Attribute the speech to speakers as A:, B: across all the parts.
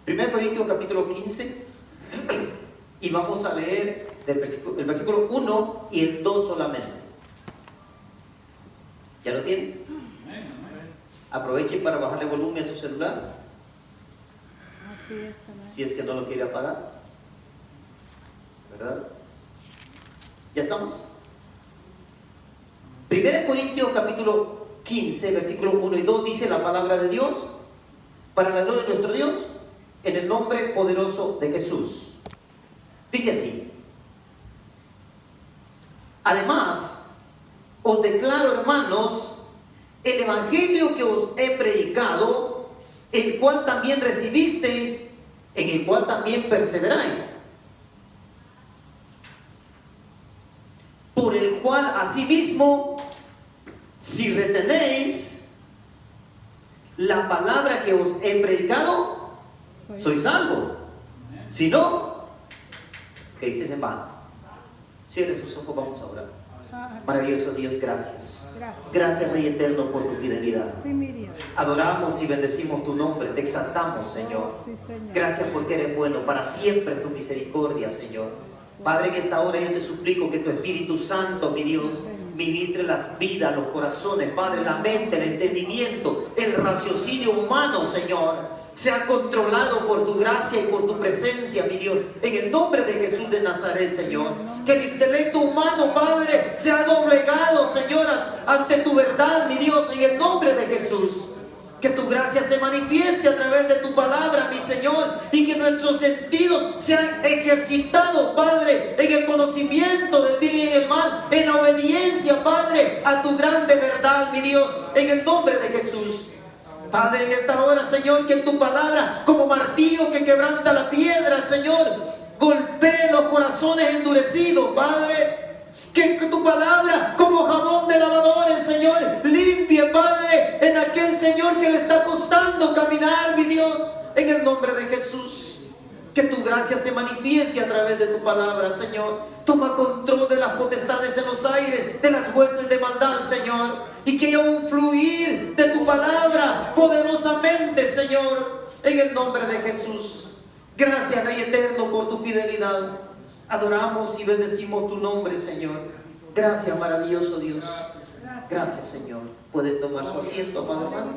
A: 1 Corintios capítulo 15, y vamos a leer el versículo 1 y el 2 solamente. ¿Ya lo tienen? Aprovechen para bajarle volumen a su celular.
B: Así es, amén.
A: Si es que no lo quiere apagar, ¿verdad? ¿Ya estamos? 1 Corintios capítulo 15, versículo 1 y 2 dice la palabra de Dios, para la gloria de nuestro Dios, en el nombre poderoso de Jesús. Dice así: además, os declaro, hermanos, el evangelio que os he predicado, el cual también recibisteis, en el cual también perseveráis, por el cual asimismo, si retenéis la palabra que os he predicado, sois salvos. Si no, caísteis en vano. Cierre sus ojos, vamos a orar. Maravilloso Dios, gracias. Gracias, Rey Eterno, por tu fidelidad.
B: Sí, Miriam.
A: Adoramos y bendecimos tu nombre, te exaltamos, Señor.
B: Sí, Señor.
A: Gracias porque eres bueno, para siempre es tu misericordia, Señor. Padre, en esta hora yo te suplico que tu Espíritu Santo, mi Dios, ministre las vidas, los corazones, Padre, la mente, el entendimiento, el raciocinio humano, Señor, sea controlado por tu gracia y por tu presencia, mi Dios, en el nombre de Jesús de Nazaret, Señor. Que el intelecto humano, Padre, sea doblegado, Señor, ante tu verdad, mi Dios, en el nombre de Jesús. Que tu gracia se manifieste a través de tu palabra, mi Señor, y que nuestros sentidos sean ejercitados, Padre, en el conocimiento del bien y el mal, en la obediencia, Padre, a tu grande verdad, mi Dios, en el nombre de Jesús. Padre, en esta hora, Señor, que tu palabra, como martillo que quebranta la piedra, Señor, golpee los corazones endurecidos, Padre. Que tu palabra, como jabón de lavadores, Señor, limpie, Padre, en aquel Señor que le está costando caminar, mi Dios, en el nombre de Jesús. Que tu gracia se manifieste a través de tu palabra, Señor. Toma control de las potestades en los aires, de las huestes de maldad, Señor. Y que haya un fluir de tu palabra poderosamente, Señor, en el nombre de Jesús. Gracias, Rey Eterno, por tu fidelidad. Adoramos y bendecimos tu nombre, Señor. Gracias, maravilloso Dios. Gracias, Señor. Pueden tomar su asiento, amado hermano,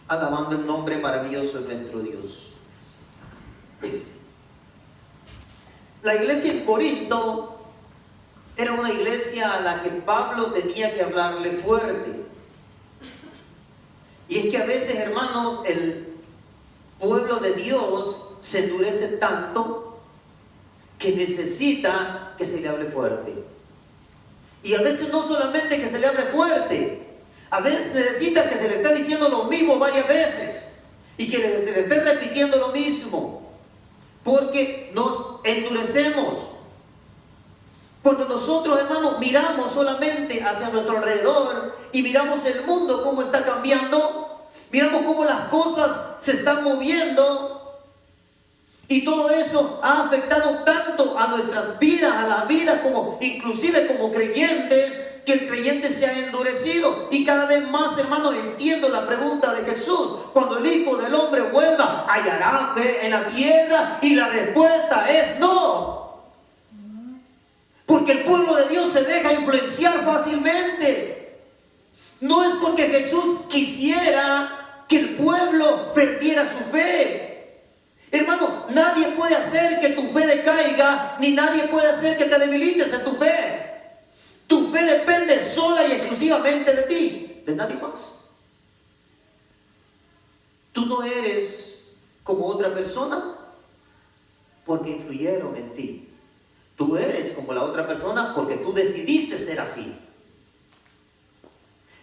A: alabando el nombre maravilloso de nuestro Dios. La iglesia en Corinto era una iglesia a la que Pablo tenía que hablarle fuerte. Y es que a veces, hermanos, el pueblo de Dios se endurece tanto que necesita que se le hable fuerte. Y a veces no solamente que se le hable fuerte, a veces necesita que se le esté diciendo lo mismo varias veces y que se le esté repitiendo lo mismo, porque nos endurecemos. Cuando nosotros, hermanos, miramos solamente hacia nuestro alrededor y miramos el mundo cómo está cambiando, miramos cómo las cosas se están moviendo, y todo eso ha afectado tanto a nuestras vidas, a la vida, como inclusive como creyentes, que el creyente se ha endurecido. Y cada vez más, hermanos, entiendo la pregunta de Jesús: cuando el Hijo del Hombre vuelva, ¿hallará fe en la tierra? Y la respuesta es no. Porque el pueblo de Dios se deja influenciar fácilmente. No es porque Jesús quisiera que el pueblo perdiera su fe. Hermano, nadie puede hacer que tu fe decaiga, ni nadie puede hacer que te debilites en tu fe. Tu fe depende sola y exclusivamente de ti, de nadie más. Tú no eres como otra persona porque influyeron en ti. Tú eres como la otra persona porque tú decidiste ser así.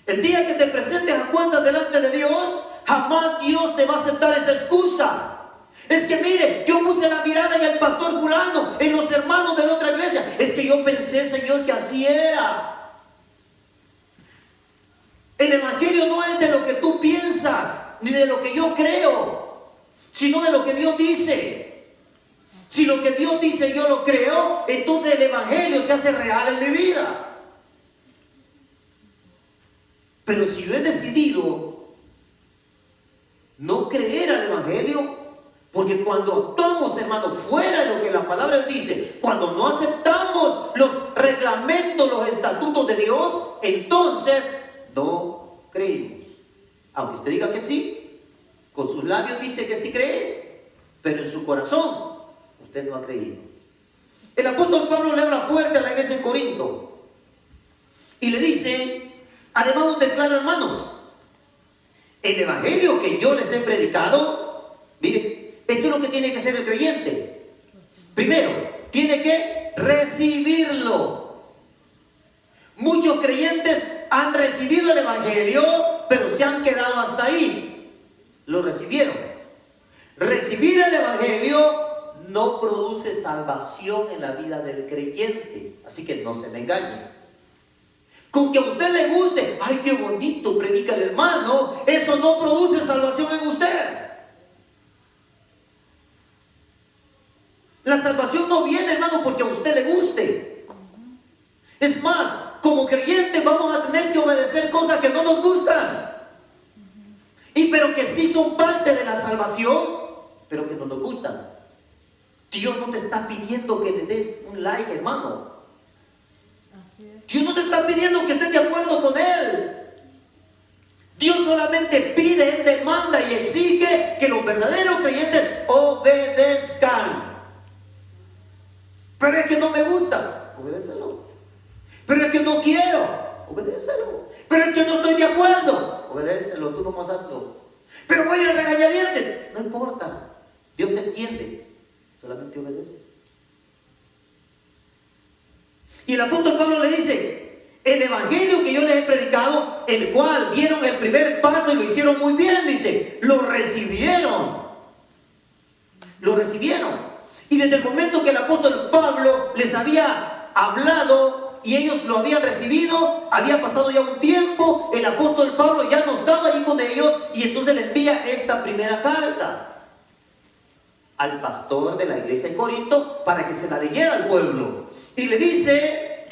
A: El día que te presentes a cuentas delante de Dios, jamás Dios te va a aceptar esa excusa. Es que mire, yo puse la mirada en el pastor fulano, en los hermanos de la otra iglesia. Es que yo pensé, Señor, que así era. El evangelio no es de lo que tú piensas, ni de lo que yo creo, sino de lo que Dios dice. Si lo que Dios dice yo lo creo, entonces el evangelio se hace real en mi vida. Pero si yo he decidido no creer al evangelio, Porque cuando actuamos, hermano, fuera de lo que la palabra dice, cuando no aceptamos los reglamentos, los estatutos de Dios, entonces no creemos. Aunque usted diga que sí, con sus labios dice que sí cree, pero en su corazón usted no ha creído. El apóstol Pablo le habla fuerte a la iglesia en Corinto y le dice, además os declaro, hermanos, el evangelio que yo les he predicado, mire, esto es lo que tiene que hacer el creyente. Primero, tiene que recibirlo. Muchos creyentes han recibido el evangelio, pero se han quedado hasta ahí. Lo recibieron. Recibir el evangelio no produce salvación en la vida del creyente. Así que no se me engañe. Con que a usted le guste, ay, qué bonito predica el hermano, eso no produce salvación en usted. La salvación no viene, hermano, porque a usted le guste. Es más, como creyentes vamos a tener que obedecer cosas que no nos gustan. Pero que sí son parte de la salvación, pero que no nos gustan. Dios no te está pidiendo que le des un like, hermano. Dios no te está pidiendo que estés de acuerdo con Él. Dios solamente pide, Él demanda y exige que los verdaderos creyentes obedezcan. Pero es que no me gusta, obedécelo. Pero es que no quiero, obedécelo. Pero es que no estoy de acuerdo, obedécelo, tú nomás hazlo. Pero voy a ir a regañadientes, no importa, Dios te entiende, solamente obedece. Y el apóstol Pablo le dice, el evangelio que yo les he predicado, el cual dieron el primer paso y lo hicieron muy bien, dice, lo recibieron. Lo recibieron. Y desde el momento que el apóstol Pablo les había hablado y ellos lo habían recibido, había pasado ya un tiempo, el apóstol Pablo ya no estaba ahí con ellos y entonces le envía esta primera carta al pastor de la iglesia en Corinto para que se la leyera al pueblo. Y le dice,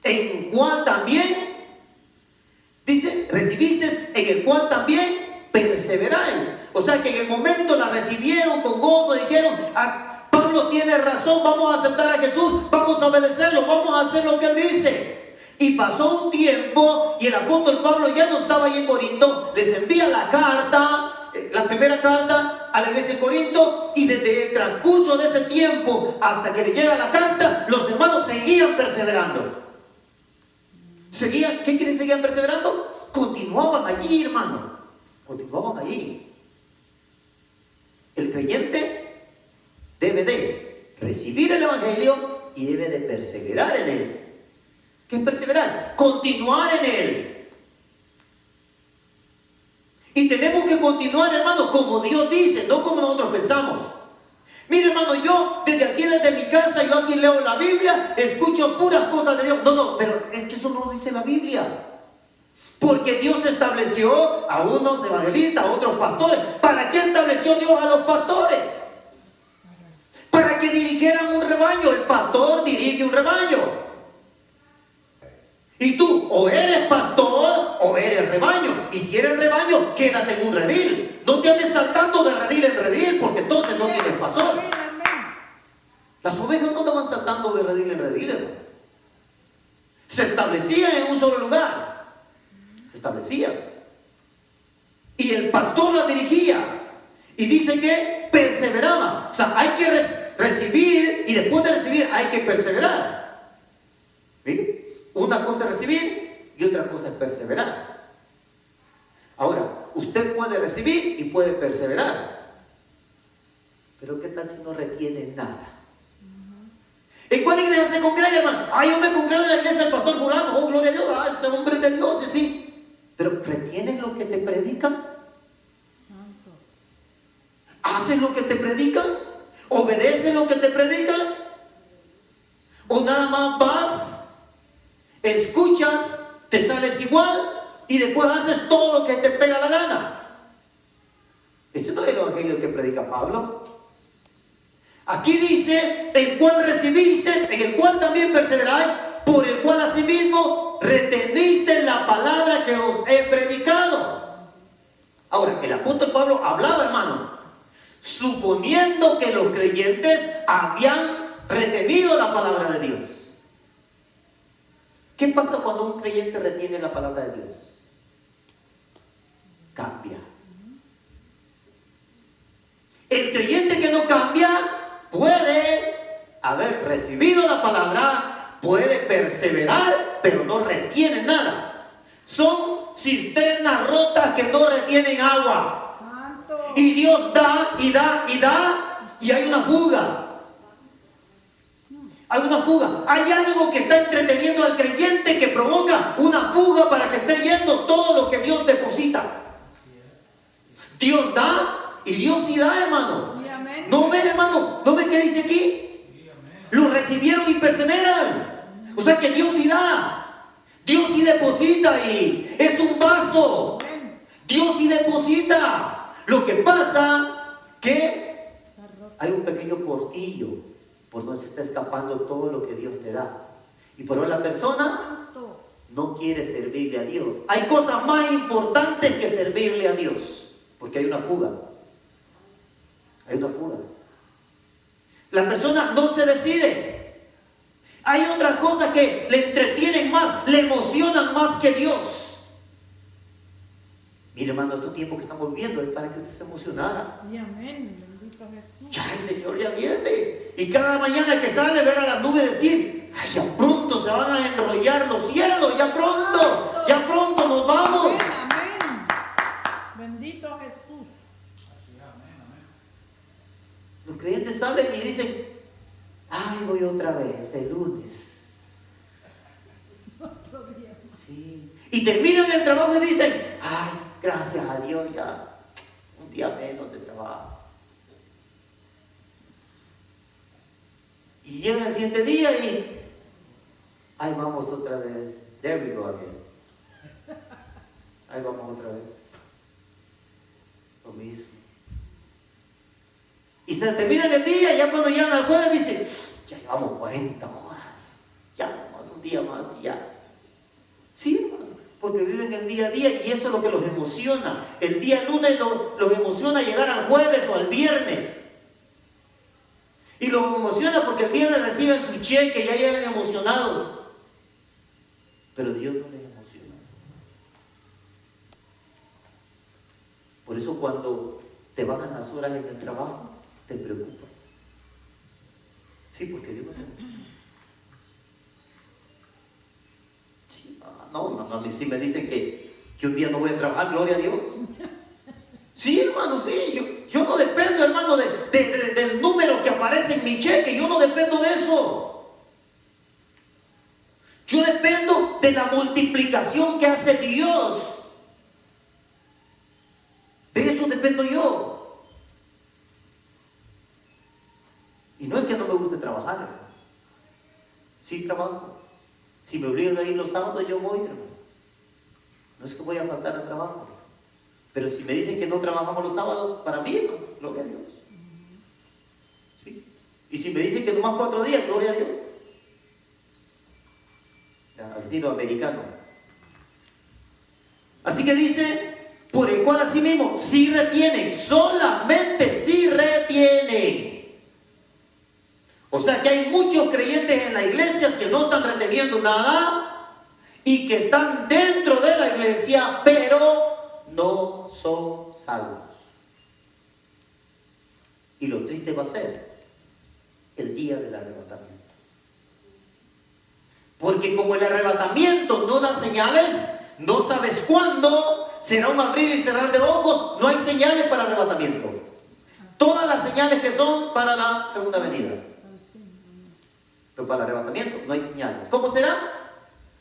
A: en cual también, dice, recibiste, en el cual también perseveráis. O sea que en el momento la recibieron con gozo, dijeron, Pablo tiene razón, vamos a aceptar a Jesús, vamos a obedecerlo, vamos a hacer lo que él dice. Y pasó un tiempo y el apóstol Pablo ya no estaba ahí en Corinto, les envía la carta, la primera carta a la iglesia de Corinto, y desde el transcurso de ese tiempo hasta que le llega la carta, los hermanos seguían perseverando. ¿Seguían? ¿Qué quiere seguían perseverando? Continuaban allí, hermano, continuaban allí. El creyente debe de recibir el evangelio y debe de perseverar en él. ¿Qué es perseverar? Continuar en él. Y tenemos que continuar, hermano, como Dios dice, no como nosotros pensamos. Mire, hermano, yo desde mi casa, yo aquí leo la Biblia, escucho puras cosas de Dios. No, pero es que eso no dice la Biblia. Porque Dios estableció a unos evangelistas, a otros pastores. ¿Para qué estableció Dios a los pastores? Para que dirigieran un rebaño. El pastor dirige un rebaño. Y tú o eres pastor o eres rebaño. Y si eres rebaño, quédate en un redil. No te andes saltando de redil en redil, porque entonces no tienes pastor. Las ovejas no andaban saltando de redil en redil, hermano. Se establecían en un solo lugar. Se establecían. Y el pastor las dirigía. Y dice que perseveraba. O sea, hay que recibir, y después de recibir hay que perseverar. ¿Mire? Una cosa es recibir y otra cosa es perseverar. Ahora, usted puede recibir y puede perseverar. Pero ¿qué tal si no retiene nada? ¿En cuál iglesia se congrega, hermano? Yo me congrego en la iglesia del pastor Jurado. Oh, gloria a Dios. Ese hombre de Dios, sí. Pero ¿retienes lo que te predican? ¿Haces lo que te predican? ¿Obedeces lo que te predican? ¿O nada más vas, escuchas, te sales igual y después haces todo lo que te pega la gana? Ese no es el evangelio que predica Pablo. Aquí dice, el cual recibiste, en el cual también perseveráis, por el cual asimismo reteniste la palabra que os he predicado. Ahora, el apóstol Pablo hablaba, hermano, suponiendo que los creyentes habían retenido la palabra de Dios. ¿Qué pasa cuando un creyente retiene la palabra de Dios? Cambia. El creyente que no cambia puede haber recibido la palabra, puede perseverar, pero no retiene nada. Son cisternas rotas que no retienen agua.
B: Santo.
A: Y Dios da y da y da, y hay una fuga. Hay una fuga. Hay algo que está entreteniendo al creyente que provoca una fuga para que esté yendo todo lo que Dios deposita. Dios da y Dios sí da, hermano. ¿No ve, hermano? ¿No ve qué dice aquí? Lo recibieron y perseveran. O sea que Dios sí da. Dios sí deposita y es un vaso. Dios sí deposita. Lo que pasa que hay un pequeño portillo por donde se está escapando todo lo que Dios te da. Y por eso la persona no quiere servirle a Dios. Hay cosas más importantes que servirle a Dios, porque hay una fuga. Hay una fuga. La persona no se decide. Hay otras cosas que le entretienen más, le emocionan más que Dios. Mire, hermano, este tiempo que estamos viviendo es para que usted se emocionara.
B: Y amén, bendito Jesús.
A: Ya el Señor ya viene. Y cada mañana que sale ver a las nubes decir, ay, ya pronto se van a enrollar los cielos, ya pronto nos vamos.
B: Amén, amén. Bendito Jesús.
A: Los creyentes salen y dicen, ay, voy otra vez, el lunes. Sí. Y terminan el trabajo y dicen, ay, gracias a Dios, ya un día menos de trabajo. Y llega el siguiente día y, ay, vamos otra vez. There we go again. Ahí vamos otra vez. Lo mismo. Y se termina el día, ya cuando llegan al jueves dicen, ya llevamos 40 horas. Ya, más un día más y ya. Sí, hermano, porque viven el día a día y eso es lo que los emociona. El día lunes los emociona llegar al jueves o al viernes. Y los emociona porque el viernes reciben su cheque y ya llegan emocionados. Pero Dios no les emociona. Por eso cuando te bajan las horas en el trabajo, te preocupas. Sí, porque Dios no te emociona. Sí, no, a mí sí me dicen que un día no voy a trabajar, gloria a Dios. Sí, hermano, sí, yo no dependo, hermano, del número que aparece en mi cheque, yo no dependo de eso. Yo dependo de la multiplicación que hace Dios. De eso dependo yo. Y no es que no me guste trabajar, hermano. Sí trabajo. Si me obligan a ir los sábados, yo voy, hermano. No es que voy a faltar al trabajo. Pero si me dicen que no trabajamos los sábados, para mí, hermano, gloria a Dios. ¿Sí? Y si me dicen que nomás 4 días, gloria a Dios. Al estilo americano. Así que dice, por el cual asimismo, sí retienen, solamente sí retienen. O sea que hay muchos creyentes en las iglesias que no están reteniendo nada y que están dentro de la iglesia, pero no son salvos. Y lo triste va a ser el día del arrebatamiento. Porque como el arrebatamiento no da señales, no sabes cuándo, será un abrir y cerrar de ojos, no hay señales para el arrebatamiento. Todas las señales que son para la segunda venida. Pero para el arrebatamiento no hay señales. ¿Cómo será?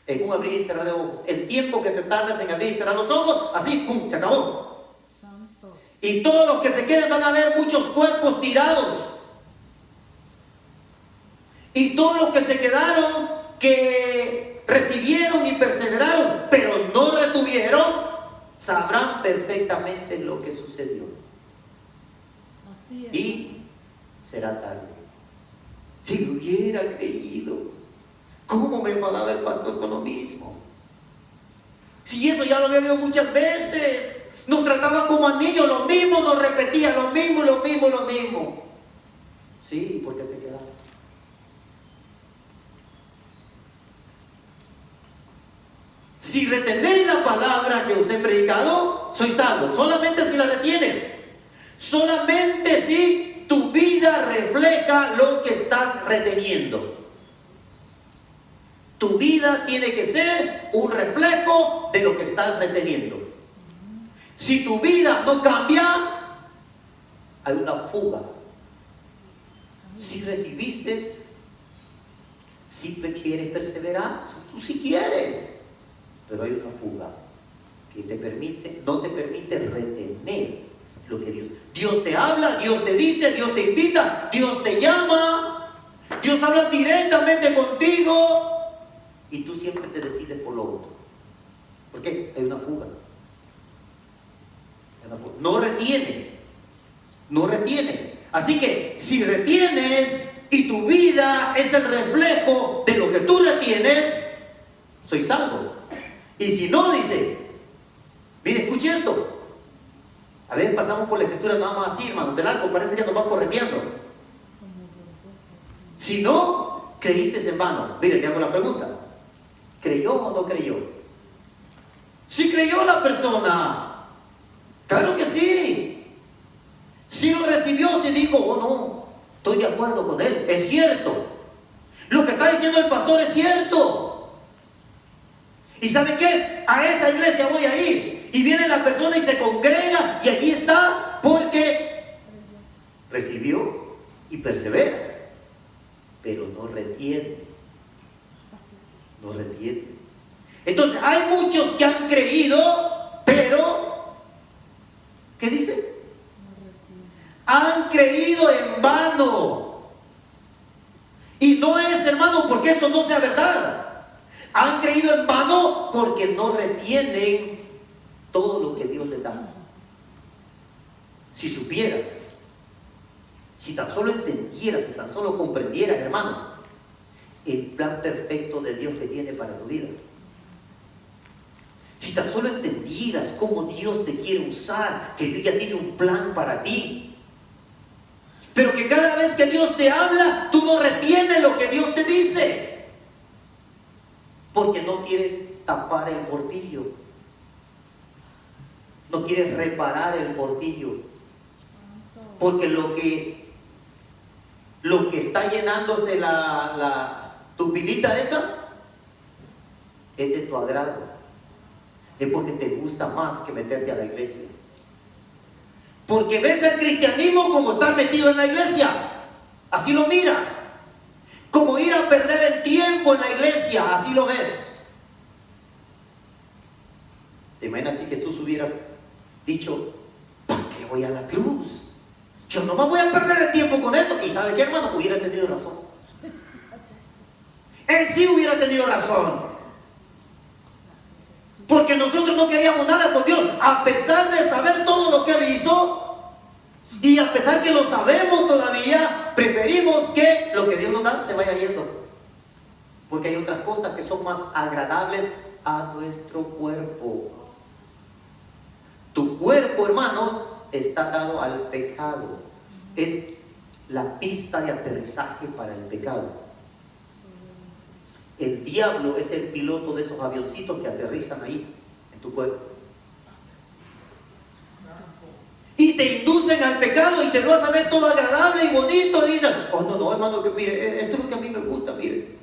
A: En un abrir y cerrar de ojos. El tiempo que te tardas en abrir y cerrar los ojos, así, ¡pum!, se acabó.
B: Santo.
A: Y todos los que se queden van a ver muchos cuerpos tirados. Y todos los que se quedaron, que recibieron y perseveraron, pero no retuvieron, sabrán perfectamente lo que sucedió.
B: Así es.
A: Y será tarde. Si lo hubiera creído, ¿cómo me enfadaba el pastor con lo mismo? Si eso ya lo había oído muchas veces. Nos trataba como a niños, lo mismo, nos repetía lo mismo, lo mismo, lo mismo. Sí, ¿por qué te quedaste? Si retenéis la palabra que os he predicado, sois salvos. Solamente si la retienes. Solamente si tu vida refleja lo que estás reteniendo. Tu vida tiene que ser un reflejo de lo que estás reteniendo. Si tu vida no cambia, hay una fuga. Si recibiste, si quieres perseverar, tú sí quieres, pero hay una fuga que no te permite retener lo que Dios te habla, Dios te dice, Dios te invita, Dios te llama, Dios habla directamente contigo y tú siempre te decides por lo otro. ¿Por qué? Hay una fuga. No retiene. Así que si retienes y tu vida es el reflejo de lo que tú retienes, soy salvo. Y si no, dice, mire, escuche esto. A veces pasamos por la escritura nada más así, hermano, del arco, parece que nos va correteando. Si no, creíste en vano. Mire, le hago la pregunta. ¿Creyó o no creyó? Si creyó la persona, claro que sí. Si lo recibió, si dijo, oh no, estoy de acuerdo con él, es cierto. Lo que está diciendo el pastor es cierto. ¿Y sabe qué? A esa iglesia voy a ir. Y viene la persona y se congrega y allí está porque recibió y persevera. Pero no retiene. No retiene. Entonces hay muchos que han creído, pero ¿qué dice? Han creído en vano. Y no es, hermano, porque esto no sea verdad. Han creído en vano porque no retienen todo lo que Dios les da. Si supieras, si tan solo entendieras, si tan solo comprendieras, hermano, el plan perfecto de Dios que tiene para tu vida. Si tan solo entendieras cómo Dios te quiere usar, que Dios ya tiene un plan para ti. Pero que cada vez que Dios te habla, tú no retienes lo que Dios te dice. Porque no quieres tapar el portillo. No quieres reparar el portillo. Porque lo que está llenándose tu pilita esa es de tu agrado. Es porque te gusta más que meterte a la iglesia. Porque ves el cristianismo como estar metido en la iglesia. Así lo miras. Como ir a perder el tiempo en la iglesia. Así lo ves. ¿Te imaginas si Jesús hubiera dicho, ¿para qué voy a la cruz? Yo no me voy a perder el tiempo con esto. ¿Y sabe qué, hermano? Hubiera tenido razón. Él sí hubiera tenido razón. Porque nosotros no queríamos nada con Dios. A pesar de saber todo lo que Él hizo, y a pesar que lo sabemos todavía, preferimos que lo que Dios nos da se vaya yendo. Porque hay otras cosas que son más agradables a nuestro cuerpo. Tu cuerpo, hermanos, está dado al pecado. Es la pista de aterrizaje para el pecado. El diablo es el piloto de esos avioncitos que aterrizan ahí, en tu cuerpo. Y te inducen al pecado y te lo hacen ver todo agradable y bonito. Y dicen, oh no, hermano, que mire, esto es lo que a mí me gusta, mire.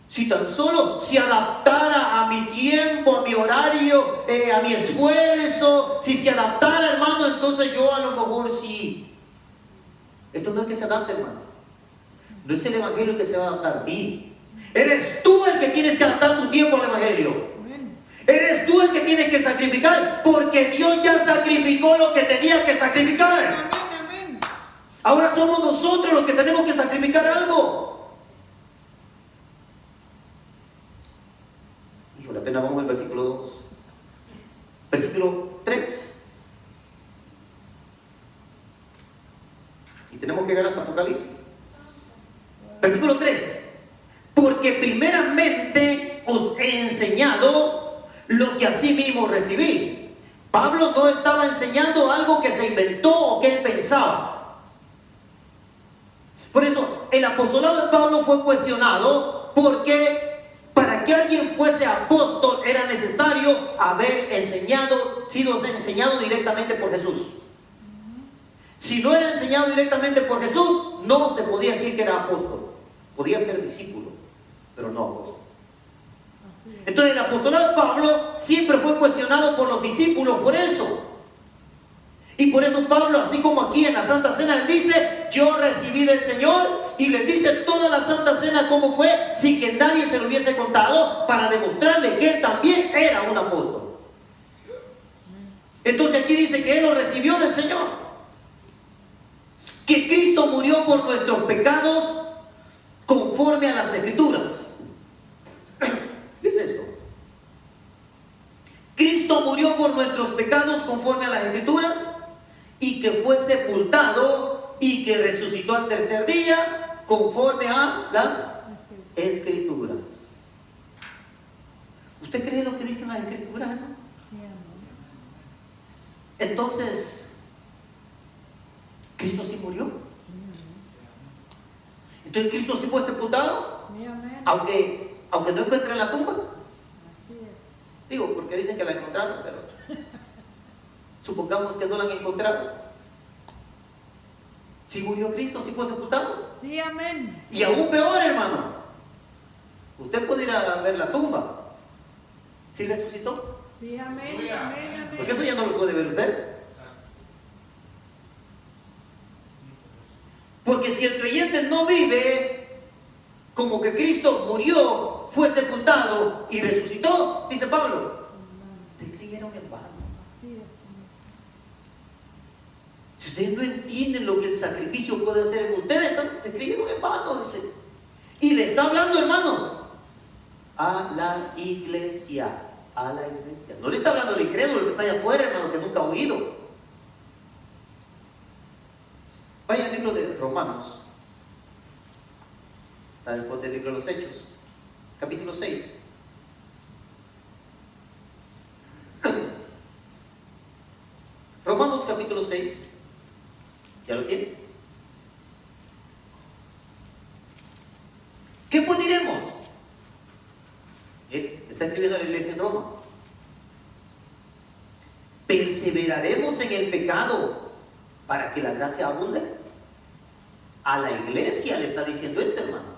A: Si tan solo se adaptara a mi tiempo, a mi horario, a mi esfuerzo, si se adaptara, hermano, entonces yo a lo mejor sí. Esto no es que se adapte, hermano. No es el evangelio que se va a adaptar a ti. Eres tú el que tienes que adaptar tu tiempo al evangelio. Eres tú el que tienes que sacrificar, porque Dios ya sacrificó lo que tenía que sacrificar.
B: Amén.
A: Ahora somos nosotros los que tenemos que sacrificar algo. Híjole, apenas vamos al versículo 2. Versículo 3. Y tenemos que llegar hasta Apocalipsis. Versículo 3. Porque primeramente os he enseñado lo que asimismo recibí, Pablo no estaba enseñando algo que se inventó o que él pensaba. Por eso el apostolado de Pablo fue cuestionado, porque para que alguien fuese apóstol era necesario haber sido enseñado directamente por Jesús. Si no era enseñado directamente por Jesús, no se podía decir que era apóstol. Podía ser discípulo, pero no apóstol. Entonces el apostolado de Pablo siempre fue cuestionado por los discípulos por eso. Y por eso Pablo, así como aquí en la Santa Cena, él dice: yo recibí del Señor, y les dice toda la Santa Cena cómo fue, sin que nadie se lo hubiese contado, para demostrarle que él también era un apóstol. Entonces aquí dice que él lo recibió del Señor, que Cristo murió por nuestros pecados conforme a las Escrituras. ¿Qué es esto? Cristo murió por nuestros pecados conforme a las Escrituras, y que fue sepultado y que resucitó al tercer día conforme a las Escrituras. ¿Usted cree lo que dicen las Escrituras, no? Entonces, ¿Cristo sí murió? Entonces, ¿Cristo sí fue sepultado? Aunque no encuentren la tumba. Digo, porque dicen que la encontraron, pero supongamos que no la han encontrado. ¿Sí murió Cristo? ¿Sí fue sepultado?
B: Sí, amén.
A: Y aún peor, hermano, usted puede ir a ver la tumba. ¿Sí resucitó?
B: Sí, amén, amén, amén.
A: Porque eso ya no lo puede ver usted. Porque si el creyente no vive como que Cristo murió, fue sepultado y resucitó, dice Pablo, te creyeron en vano. Si ustedes no entienden lo que el sacrificio puede hacer en ustedes, entonces te creyeron en vano, dice. Y le está hablando, hermanos, a la iglesia. A la iglesia. No le está hablando al incrédulo que está allá afuera, hermano, que nunca ha oído. Vaya al libro de Romanos. Está después del libro de los Hechos, capítulo 6. Romanos capítulo 6. ¿Ya lo tiene? ¿Qué pues diremos? Está escribiendo a la iglesia en Roma. ¿Perseveraremos en el pecado para que la gracia abunde? A la iglesia le está diciendo esto, hermano.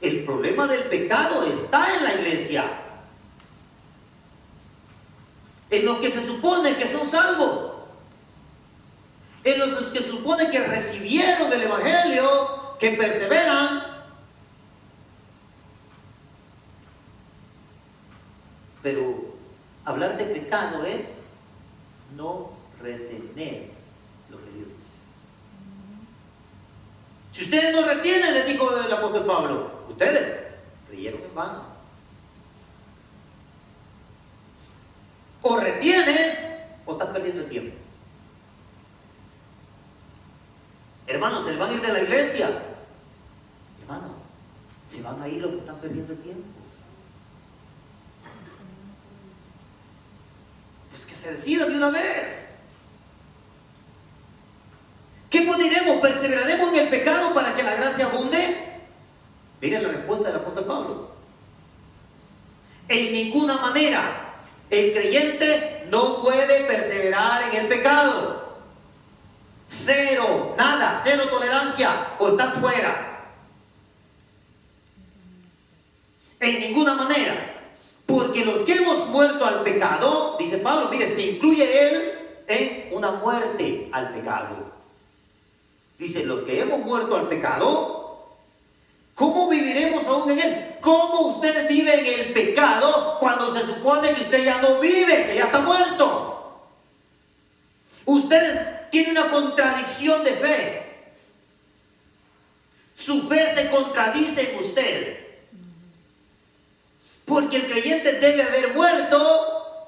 A: El problema del pecado está en la iglesia, en los que se supone que son salvos, en los que se supone que recibieron el evangelio, que perseveran. Pero hablar de pecado es no retener lo que Dios dice. Si ustedes no retienen, les dijo el apóstol Pablo, ustedes creyeron en vano. O retienes o estás perdiendo el tiempo. Hermanos, se van a ir de la iglesia. Hermano, se van a ir los que están perdiendo el tiempo. Pues que se decidan de una vez. ¿Qué pues diremos? ¿Perseveraremos en el pecado para que la gracia abunde? Miren la respuesta del apóstol Pablo. En ninguna manera. El creyente no puede perseverar en el pecado. Cero, nada, cero tolerancia, o estás fuera. En ninguna manera. Porque los que hemos muerto al pecado, dice Pablo, mire, se incluye él en una muerte al pecado. Dice, los que hemos muerto al pecado, ¿cómo viviremos aún en él? ¿Cómo usted vive en el pecado cuando se supone que usted ya no vive, que ya está muerto? Ustedes tienen una contradicción de fe. Su fe se contradice en usted. Porque el creyente debe haber muerto.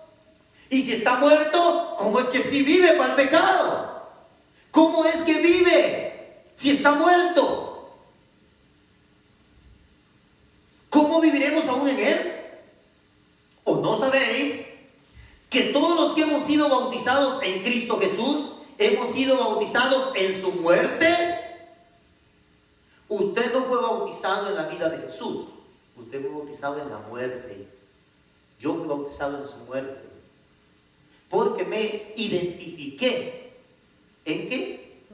A: Y si está muerto, ¿cómo es que sí vive para el pecado? ¿Cómo es que vive si está muerto? ¿Cómo viviremos aún en él? ¿O no sabéis que todos los que hemos sido bautizados en Cristo Jesús, hemos sido bautizados en su muerte. Usted no fue bautizado en la vida de Jesús, usted fue bautizado en la muerte. Yo fui bautizado en su muerte, porque me identifiqué. ¿En qué?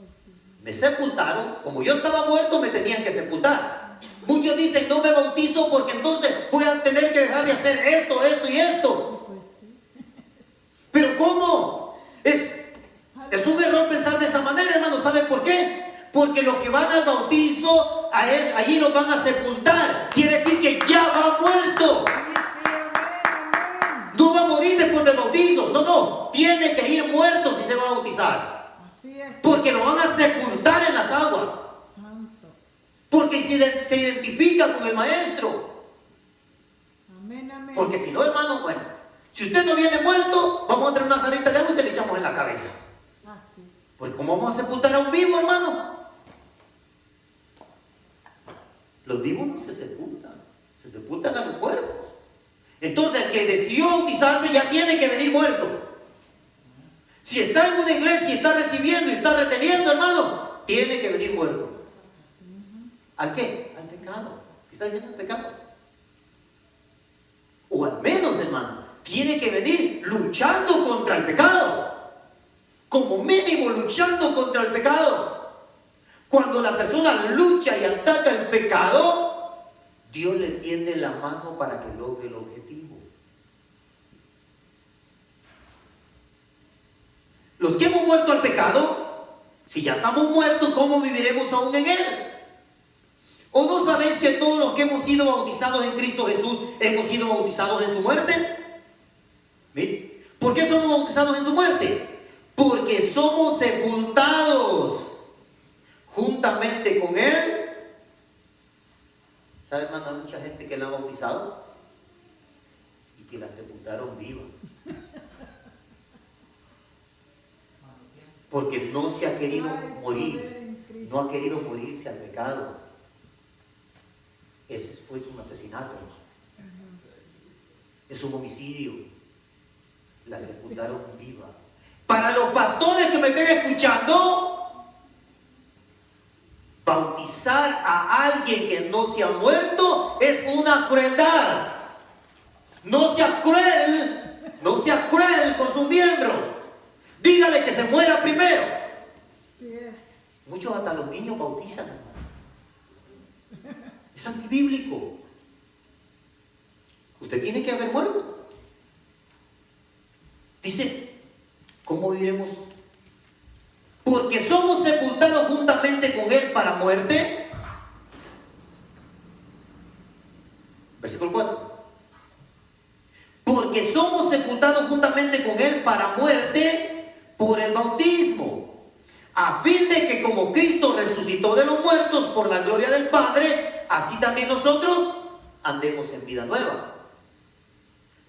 A: Me sepultaron. Como yo estaba muerto, me tenían que sepultar. Muchos dicen, no me bautizo porque entonces voy a tener que dejar de hacer esto, esto y esto. Pero ¿cómo? Es un error pensar de esa manera, hermano. ¿Sabe por qué? Porque los que van al bautizo, allí los van a sepultar. Quiere decir que ya va muerto. No va a morir después del bautizo. No. Tiene que ir muerto si se va a bautizar. Porque lo van a sepultar en las aguas. Porque se identifica con el maestro. Porque si no, hermano, bueno, si usted no viene muerto, vamos a traer una jarrita de agua y usted le echamos en la cabeza. Pues ¿cómo vamos a sepultar a un vivo, hermano? Los vivos no se sepultan a los cuerpos. Entonces el que decidió bautizarse ya tiene que venir muerto. Si está en una iglesia y está recibiendo y está reteniendo, hermano, tiene que venir muerto. ¿Al qué? Al pecado. ¿Qué está diciendo el pecado? O al menos, hermano, tiene que venir luchando contra el pecado. Como mínimo luchando contra el pecado. Cuando la persona lucha y ataca el pecado, Dios le tiende la mano para que logre el objetivo. Los que hemos muerto al pecado, si ya estamos muertos, ¿cómo viviremos aún en él? ¿O no sabéis que todos los que hemos sido bautizados en Cristo Jesús hemos sido bautizados en su muerte? ¿Bien? ¿Por qué somos bautizados en su muerte? Porque somos sepultados juntamente con él. ¿Sabe, hermano? Hay mucha gente que la ha bautizado y que la sepultaron viva. Porque no se ha querido morir. No ha querido morirse al pecado. Ese fue un asesinato. Es un homicidio. La sepultaron viva. Para los pastores que me estén escuchando, bautizar a alguien que no se ha muerto es una crueldad. No sea cruel con sus miembros. Dígale que se muera primero. Muchos hasta los niños bautizan, hermano. Es antibíblico. Usted tiene que haber muerto. Dice, ¿cómo viviremos? Porque somos sepultados juntamente con él para muerte. Versículo 4. Porque somos sepultados juntamente con él para muerte por el bautismo, a fin de que como Cristo resucitó de los muertos por la gloria del Padre, así también nosotros andemos en vida nueva.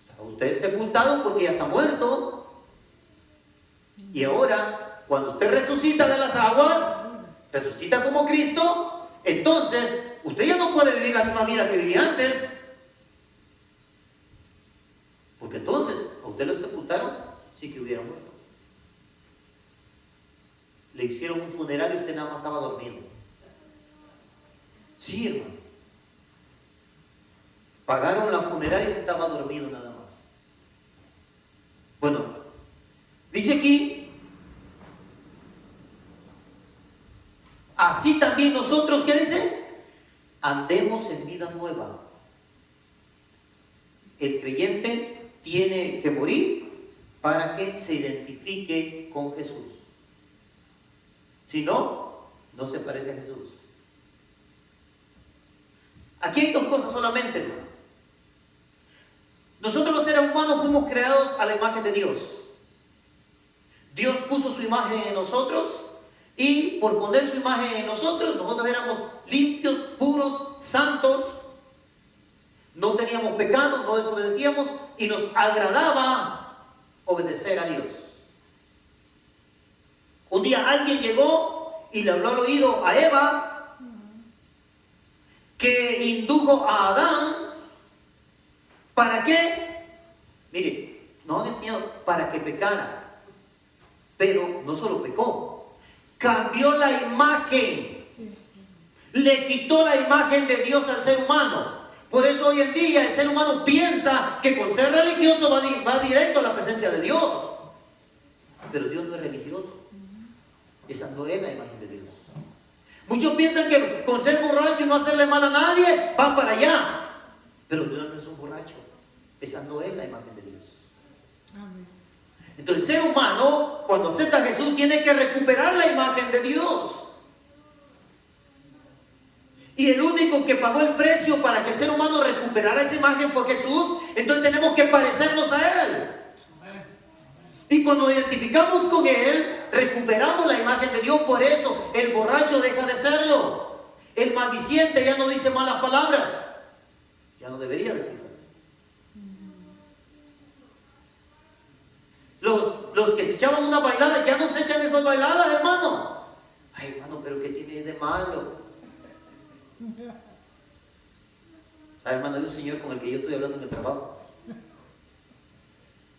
A: O sea, usted es sepultado porque ya está muerto. Y ahora, cuando usted resucita de las aguas, resucita como Cristo, entonces usted ya no puede vivir la misma vida que vivía antes. Porque entonces a usted lo sepultaron sin que hubiera muerto. Le hicieron un funeral y usted nada más estaba dormido. Sí, hermano. Pagaron la funeraria y usted estaba dormido nada más. Bueno, dice aquí, así también nosotros, ¿qué dice? Andemos en vida nueva. El creyente tiene que morir para que se identifique con Jesús. Si no, no se parece a Jesús. Aquí hay dos cosas solamente, hermano. Nosotros los seres humanos fuimos creados a la imagen de Dios. Dios puso su imagen en nosotros y por poner su imagen en nosotros éramos limpios, puros, santos. No teníamos pecado, no desobedecíamos y nos agradaba obedecer a Dios. Un día alguien llegó y le habló al oído a Eva, que indujo a Adán. ¿Para qué? Mire, Nos han enseñado para que pecara. Pero no solo pecó, cambió la imagen. Le quitó la imagen de Dios al ser humano. Por eso hoy en día el ser humano piensa que con ser religioso va directo a la presencia de Dios. Pero Dios no es religioso. Esa no es la imagen de Dios. Muchos piensan que con ser borracho y no hacerle mal a nadie, van para allá. Pero Dios no es un borracho. Esa no es la imagen de Dios.
B: Amén.
A: Entonces el ser humano, cuando acepta a Jesús, tiene que recuperar la imagen de Dios. Y el único que pagó el precio para que el ser humano recuperara esa imagen fue Jesús. Entonces tenemos que parecernos a Él. Y cuando nos identificamos con Él, recuperamos la imagen de Dios. Por eso el borracho deja de serlo. El maldiciente ya no dice malas palabras. Ya no debería decirlas. Los que se echaban una bailada ya no se echan esas bailadas, hermano. Ay, hermano, pero ¿qué tiene de malo? ¿Sabe, hermano? Hay un señor con el que yo estoy hablando en el trabajo.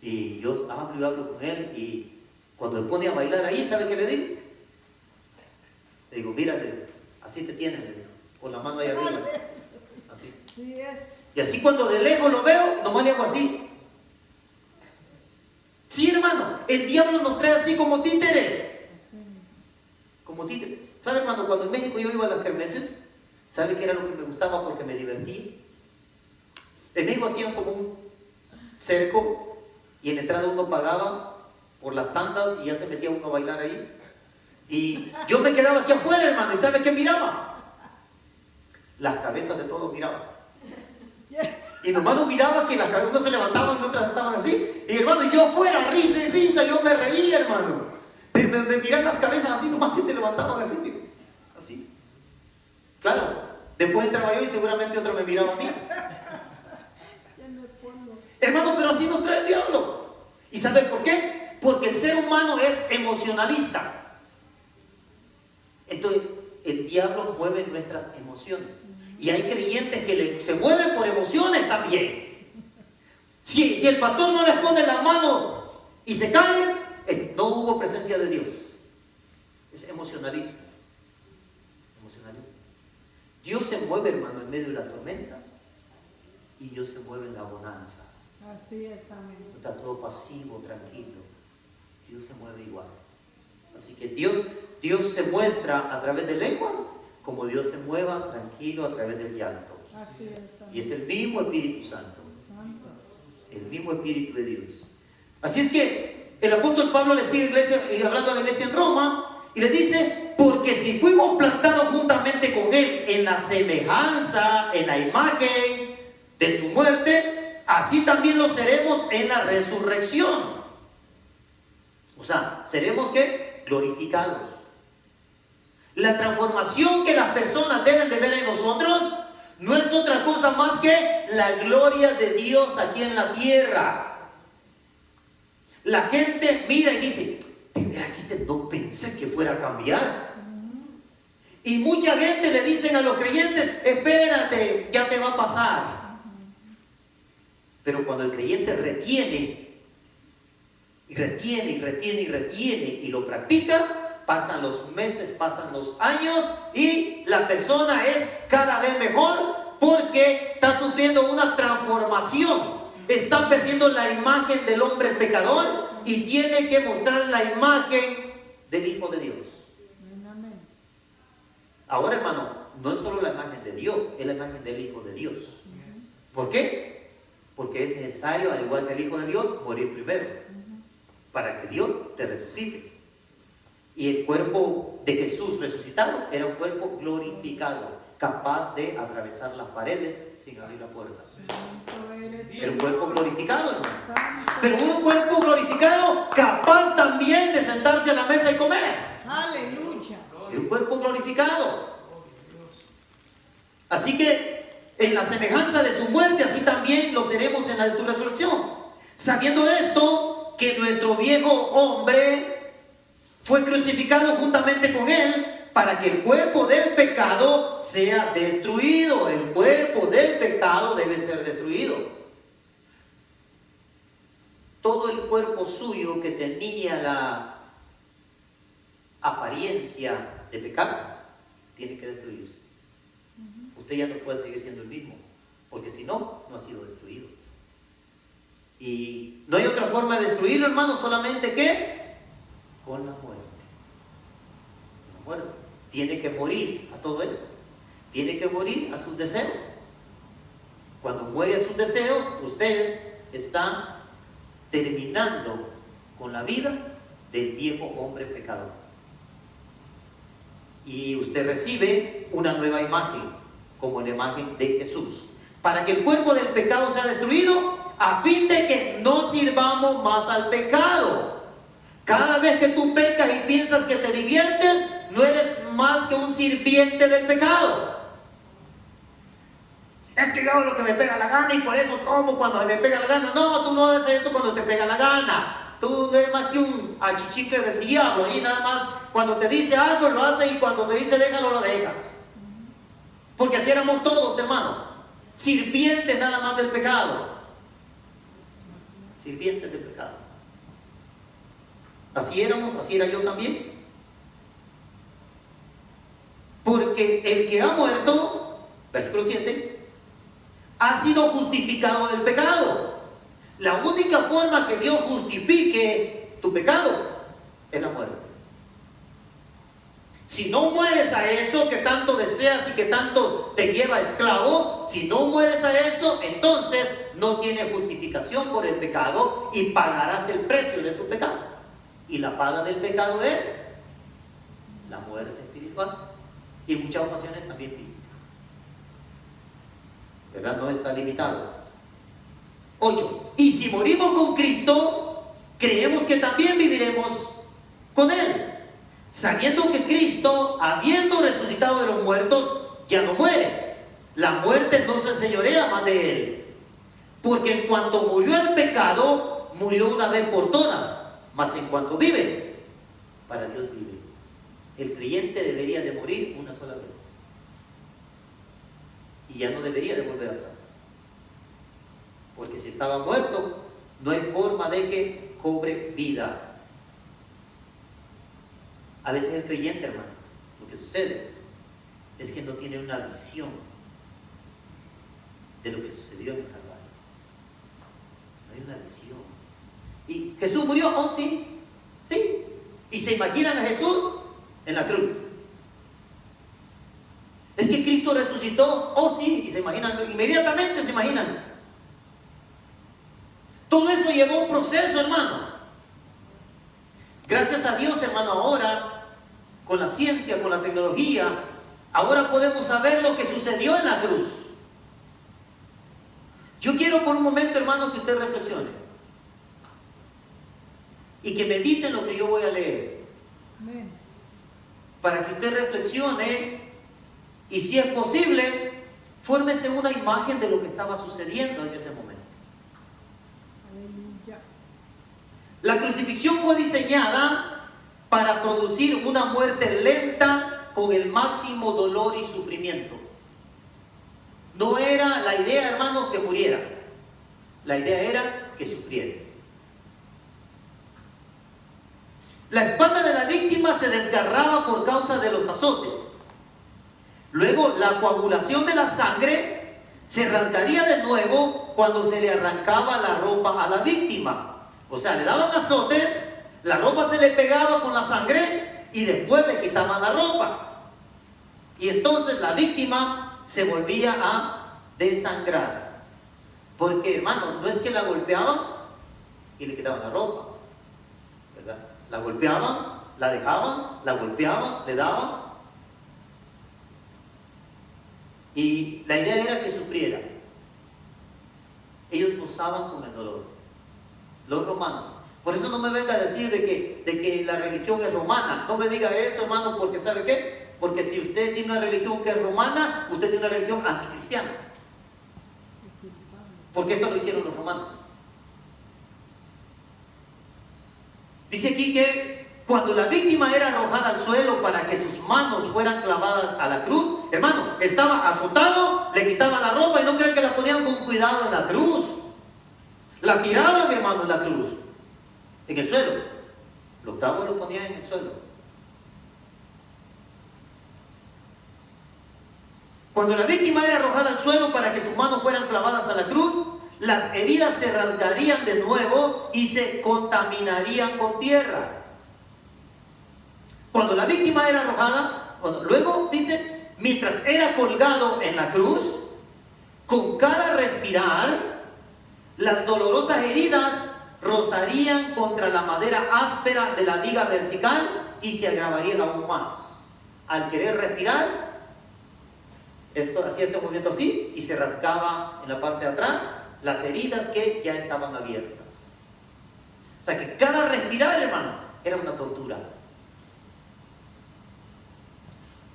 A: Y yo hablo y hablo con él. Y cuando me pone a bailar ahí, ¿sabe qué le digo? Le digo, mira, así te tienes, le digo, con la mano ahí arriba. Así. Y así cuando de lejos lo veo, nomás le hago así. Sí, hermano, el diablo nos trae así como títeres. Como títeres. ¿Sabe, hermano? Cuando en México yo iba a las kermeses, ¿sabe qué era lo que me gustaba? Porque me divertía. En México hacían como un cerco y en la entrada uno pagaba por las tandas y ya se metía uno a bailar ahí. Y yo me quedaba aquí afuera, hermano, ¿y sabe qué miraba? Las cabezas de todos miraban. Y nomás no miraba que las cabezas unos se levantaban y otras estaban así. Y hermano, yo afuera, risa y risa, yo me reía, hermano. De mirar las cabezas así, nomás que se levantaban así. Así. Claro, después entraba yo y seguramente otro me miraba a mí. Hermano, pero así nos trae el diablo. ¿Y sabe por qué? Porque el ser humano es emocionalista. Entonces, el diablo mueve nuestras emociones. Y hay creyentes que se mueven por emociones también. Si el pastor no les pone la mano y se caen, no hubo presencia de Dios. Es emocionalismo. Dios se mueve, hermano, en medio de la tormenta. Y Dios se mueve en la bonanza.
B: Así es, amén.
A: No está todo pasivo, tranquilo. Dios se mueve igual. Así que Dios se muestra a través de lenguas, como Dios se mueva tranquilo a través del llanto.
B: Así es, amén.
A: Y es el mismo Espíritu Santo. El mismo Espíritu de Dios. Así es que el apóstol Pablo le sigue hablando a la iglesia en Roma y le dice, porque si fuimos plantados juntamente con Él en la semejanza, en la imagen de su muerte, así también lo seremos en la resurrección. O sea, seremos ¿qué? Glorificados. La transformación que las personas deben de ver en nosotros no es otra cosa más que la gloria de Dios aquí en la tierra. La gente mira y dice, de veras que no pensé que fuera a cambiar. Y mucha gente le dicen a los creyentes, espérate, ya te va a pasar. Pero cuando el creyente retiene y lo practica, pasan los meses, pasan los años y la persona es cada vez mejor porque está sufriendo una transformación. Está perdiendo la imagen del hombre pecador y tiene que mostrar la imagen del Hijo de Dios. Ahora, hermano, no es solo la imagen de Dios, es la imagen del Hijo de Dios. ¿Por qué? Porque es necesario, al igual que el Hijo de Dios, morir primero para que Dios te resucite. Y el cuerpo de Jesús resucitado era un cuerpo glorificado, capaz de atravesar las paredes sin abrir la puerta. Era un cuerpo glorificado, hermano. Pero un cuerpo glorificado capaz también de sentarse a la mesa y comer.
B: Aleluya.
A: Era un cuerpo glorificado. Así que en la semejanza de su muerte, así también lo seremos en la de su resurrección. Sabiendo esto, que nuestro viejo hombre fue crucificado juntamente con él, para que el cuerpo del pecado sea destruido. El cuerpo del pecado debe ser destruido. Todo cuerpo suyo que tenía la apariencia de pecado, tiene que destruirse. Usted ya no puede seguir siendo el mismo, porque si no, no ha sido destruido. Y no hay otra forma de destruirlo, hermano, solamente que con la muerte. La muerte. Tiene que morir a todo eso. Tiene que morir a sus deseos. Cuando muere a sus deseos, usted está terminando con la vida del viejo hombre pecador. Y usted recibe una nueva imagen, como la imagen de Jesús, para que el cuerpo del pecado sea destruido, a fin de que no sirvamos más al pecado. Cada vez que tú pecas y piensas que te diviertes, no eres más que un sirviente del pecado. Es que yo hago lo que me pega la gana y por eso tomo cuando me pega la gana. No, tú no haces esto cuando te pega la gana. Tú no eres más que un achichicle del diablo. Ahí nada más, cuando te dice algo lo haces, y cuando te dice déjalo, lo dejas. Porque así éramos todos, hermano. Sirvientes nada más del pecado. Sirvientes del pecado. Así éramos, así era yo también. Porque el que ha muerto, versículo 7, ha sido justificado del pecado. La única forma que Dios justifique tu pecado es la muerte. Si no mueres a eso que tanto deseas y que tanto te lleva esclavo, si no mueres a eso, entonces no tienes justificación por el pecado y pagarás el precio de tu pecado. Y la paga del pecado es la muerte espiritual y en muchas ocasiones también física. ¿Verdad? No está limitado. 8. Y si morimos con Cristo, creemos que también viviremos con Él, sabiendo que Cristo, habiendo resucitado de los muertos, ya no muere. La muerte no se enseñorea más de Él. Porque en cuanto murió el pecado, murió una vez por todas. Mas en cuanto vive, para Dios vive. El creyente debería de morir una sola vez. Y ya no debería de volver atrás. Porque si estaba muerto, no hay forma de que cobre vida. A veces el creyente, hermano, lo que sucede es que no tiene una visión de lo que sucedió en el Calvario. No hay una visión. ¿Y Jesús murió? Oh, sí. Sí. ¿Y se imaginan a Jesús en la cruz? ¿Es que Cristo resucitó? Oh, sí. Y se imaginan, inmediatamente se imaginan. Todo eso llevó un proceso, hermano. Gracias a Dios, hermano, ahora, con la ciencia, con la tecnología, ahora podemos saber lo que sucedió en la cruz. Yo quiero por un momento, hermano, que usted reflexione y que medite en lo que yo voy a leer.
B: Amén.
A: Para que usted reflexione y, si es posible, fórmese una imagen de lo que estaba sucediendo en ese momento.
B: Aleluya.
A: La crucifixión fue diseñada para producir una muerte lenta con el máximo dolor y sufrimiento. No era la idea, hermano, que muriera. La idea era que sufriera. La espalda de la víctima se desgarraba por causa de los azotes. Luego, la coagulación de la sangre se rasgaría de nuevo cuando se le arrancaba la ropa a la víctima. O sea, le daban azotes, la ropa se le pegaba con la sangre y después le quitaban la ropa. Y entonces la víctima se volvía a desangrar. Porque, hermano, no es que la golpeaban y le quitaban la ropa, ¿verdad? La golpeaban, la dejaban, la golpeaban, le daban. Y la idea era que sufriera. Ellos gozaban con el dolor. Los romanos. Por eso no me venga a decir de que la religión es romana. No me diga eso, hermano, porque ¿sabe qué? Porque si usted tiene una religión que es romana, usted tiene una religión anticristiana. Porque esto lo hicieron los romanos. Dice aquí que cuando la víctima era arrojada al suelo para que sus manos fueran clavadas a la cruz, hermano, estaba azotado, le quitaban la ropa y no creen que la ponían con cuidado en la cruz. La tiraban, hermano, en la cruz. en el suelo. Los clavos los ponían en el suelo. Cuando la víctima era arrojada al suelo para que sus manos fueran clavadas a la cruz, las heridas se rasgarían de nuevo y se contaminarían con tierra. Cuando la víctima era arrojada, luego dice, mientras era colgado en la cruz, con cada respirar, las dolorosas heridas rozarían contra la madera áspera de la viga vertical y se agravarían aún más. Al querer respirar, hacía este movimiento así y se rasgaba en la parte de atrás las heridas que ya estaban abiertas. O sea que cada respirar, hermano, era una tortura.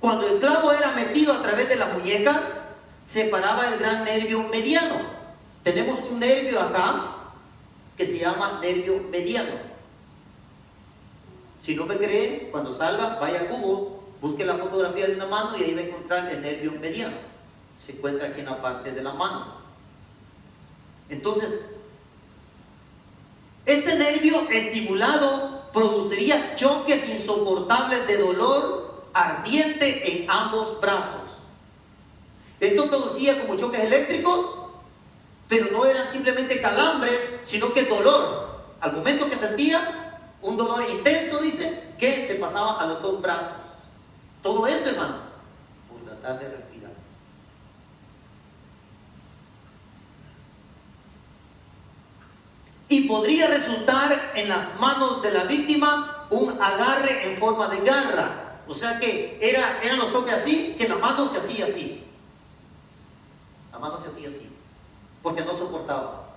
A: Cuando el clavo era metido a través de las muñecas, separaba el gran nervio mediano. Tenemos un nervio acá que se llama nervio mediano. Si no me cree, cuando salga, vaya a Google, busque la fotografía de una mano y ahí va a encontrar el nervio mediano. Se encuentra aquí en la parte de la mano. Entonces, este nervio estimulado produciría choques insoportables de dolor ardiente en ambos brazos. Esto producía como choques eléctricos, pero no eran simplemente calambres, sino que dolor. Al momento que sentía un dolor intenso, dice, que se pasaba a los dos brazos. Todo esto, hermano, por tratar de respirar. Y podría resultar en las manos de la víctima un agarre en forma de garra. O sea que eran los toques así, que la mano se hacía así. La mano se hacía así, porque no soportaba.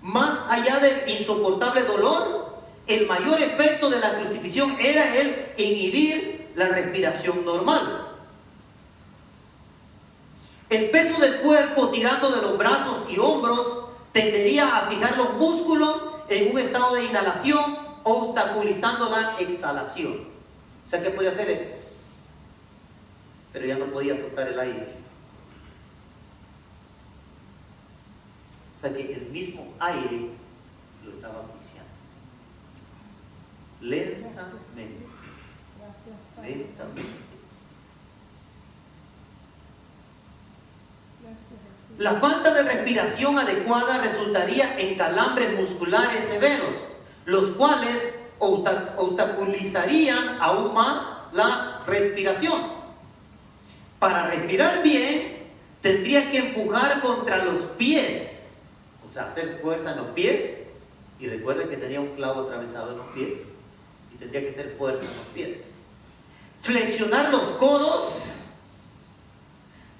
A: Más allá del insoportable dolor, el mayor efecto de la crucifixión era el inhibir la respiración normal. El peso del cuerpo tirando de los brazos y hombros tendería a fijar los músculos en un estado de inhalación, obstaculizando la exhalación. O sea, ¿qué podía hacer él? Pero ya no podía soltar el aire. O sea que el mismo aire lo estaba asfixiando. Lentamente. Lentamente. La falta de respiración adecuada resultaría en calambres musculares severos, los cuales obstaculizarían aún más la respiración. Para respirar bien, tendría que empujar contra los pies, o sea, hacer fuerza en los pies. Y recuerden que tenía un clavo atravesado en los pies, y tendría que hacer fuerza en los pies. Flexionar los codos,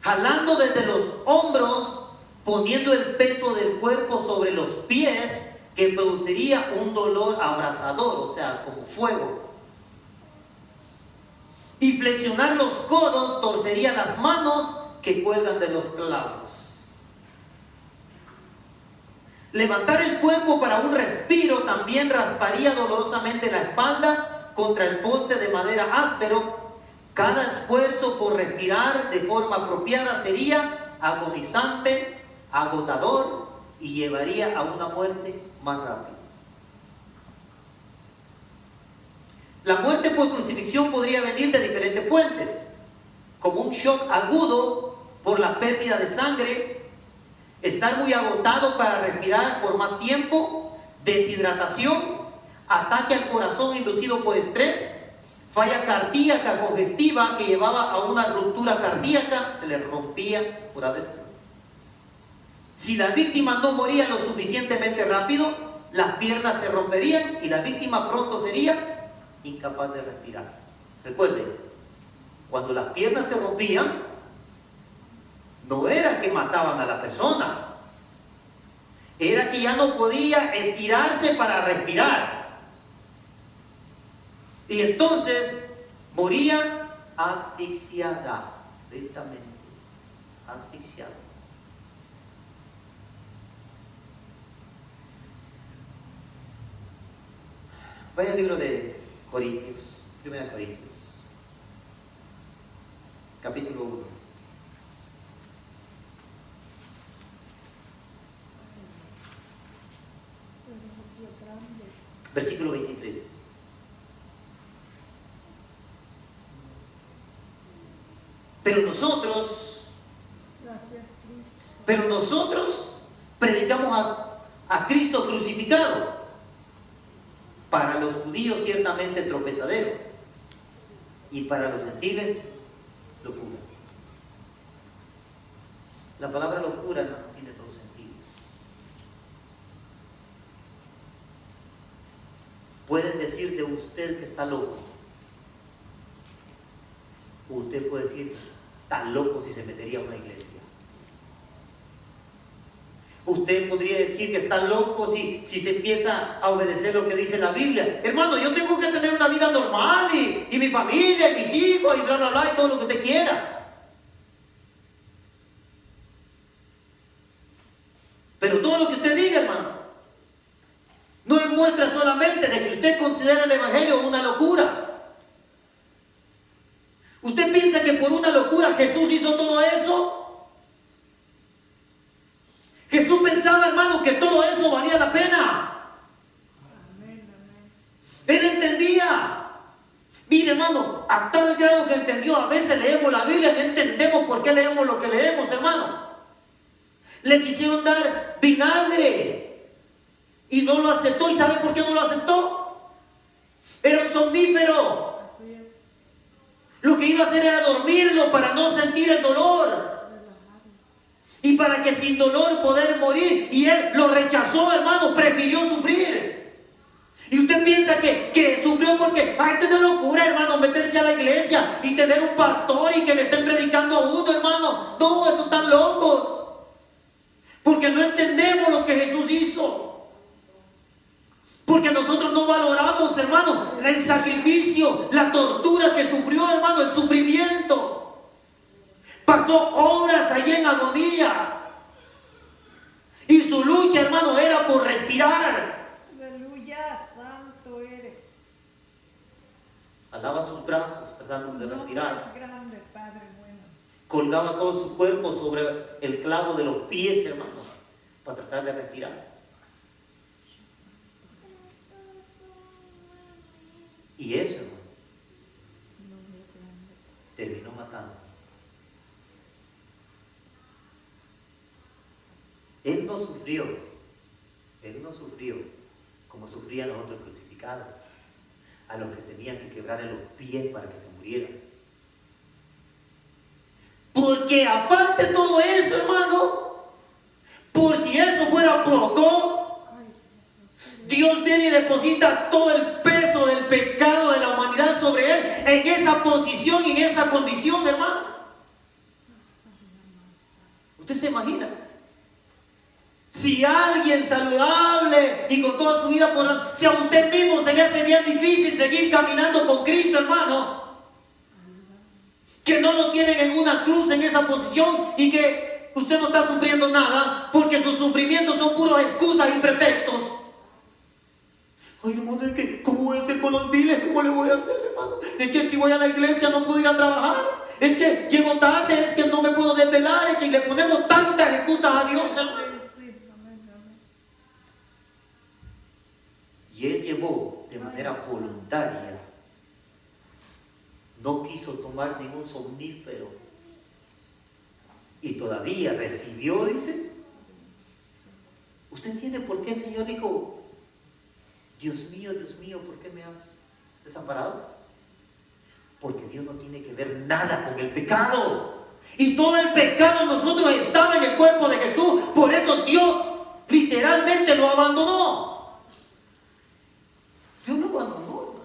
A: jalando desde los hombros, poniendo el peso del cuerpo sobre los pies, que produciría un dolor abrasador, o sea, como fuego. Y flexionar los codos torcería las manos que cuelgan de los clavos. Levantar el cuerpo para un respiro también rasparía dolorosamente la espalda contra el poste de madera áspero. Cada esfuerzo por respirar de forma apropiada sería agonizante, agotador y llevaría a una muerte más rápida. La muerte por crucifixión podría venir de diferentes fuentes, como un shock agudo por la pérdida de sangre, estar muy agotado para respirar por más tiempo, deshidratación, ataque al corazón inducido por estrés, falla cardíaca congestiva que llevaba a una ruptura cardíaca, se le rompía por adentro. Si la víctima no moría lo suficientemente rápido, las piernas se romperían y la víctima pronto sería incapaz de respirar. Recuerden, cuando las piernas se rompían, no era que mataban a la persona, era que ya no podía estirarse para respirar. Y entonces moría asfixiada, lentamente, asfixiada. Vaya al libro de Corintios, 1 Corintios, capítulo 1. Versículo 23. Pero nosotros predicamos a Cristo crucificado. Para los judíos ciertamente tropezadero, y para los gentiles locura. La palabra locura, hermano, tiene dos sentidos. Pueden decir de usted que está loco. Usted puede decir, está loco si se metería a una iglesia. Usted podría decir que está loco si se empieza a obedecer lo que dice la Biblia. Hermano, yo tengo que tener una vida normal y mi familia y mis hijos y bla, bla, bla, y todo lo que usted quiera. Pero todo lo que usted diga, hermano, no demuestra solamente de que usted considera el Evangelio una locura. ¿Usted piensa que por una locura Jesús hizo todo eso? Jesús pensaba, hermano, que todo eso valía la pena. Él entendía. Mire, hermano, a tal grado que entendió, a veces leemos la Biblia y no entendemos por qué leemos lo que leemos, hermano. Le quisieron dar vinagre y no lo aceptó. ¿Y sabe por qué no lo aceptó? Era un somnífero. Lo que iba a hacer era dormirlo para no sentir el dolor. Y para que sin dolor poder morir. Y él lo rechazó, hermano. Prefirió sufrir. Y usted piensa que sufrió porque, ay, esto es locura, hermano, meterse a la iglesia y tener un pastor y que le estén predicando a uno, hermano. No, esos están locos. Porque no entendemos lo que Jesús hizo. Porque nosotros no valoramos, hermano, el sacrificio, la tortura que sufrió, hermano, el sufrimiento. Pasó horas allí en agonía. Y su lucha, hermano, era por respirar.
B: Aleluya, santo eres.
A: Alaba sus brazos tratando de respirar.
B: Grande, Padre bueno.
A: Colgaba todo su cuerpo sobre el clavo de los pies, hermano, para tratar de respirar. Y eso, hermano, terminó matando. Él no sufrió como sufrían los otros crucificados, a los que tenían que quebrarle los pies para que se murieran. Porque aparte de todo eso, hermano, por si eso fuera poco, Dios viene y deposita todo el peso del pecado de la humanidad sobre él, en esa posición y en esa condición, hermano. ¿Usted se imagina? Si alguien saludable y con toda su vida por... Si a usted mismo se le hace bien difícil seguir caminando con Cristo, hermano, que no lo tienen en una cruz, en esa posición, y que usted no está sufriendo nada, porque sus sufrimientos son puras excusas y pretextos. Ay, hermano, es que ¿cómo voy a hacer con los biles? ¿Cómo le voy a hacer, hermano? Es que si voy a la iglesia no puedo ir a trabajar. Es que llego tarde, es que no me puedo desvelar, es que le ponemos tantas excusas a Dios, hermano. Y él llevó de manera voluntaria. No quiso tomar ningún somnífero. Y todavía recibió, dice. ¿Usted entiende por qué el Señor dijo, Dios mío, ¿por qué me has desamparado? Porque Dios no tiene que ver nada con el pecado. Y todo el pecado en nosotros estaba en el cuerpo de Jesús. Por eso Dios literalmente lo abandonó. Dios lo abandonó, hermano.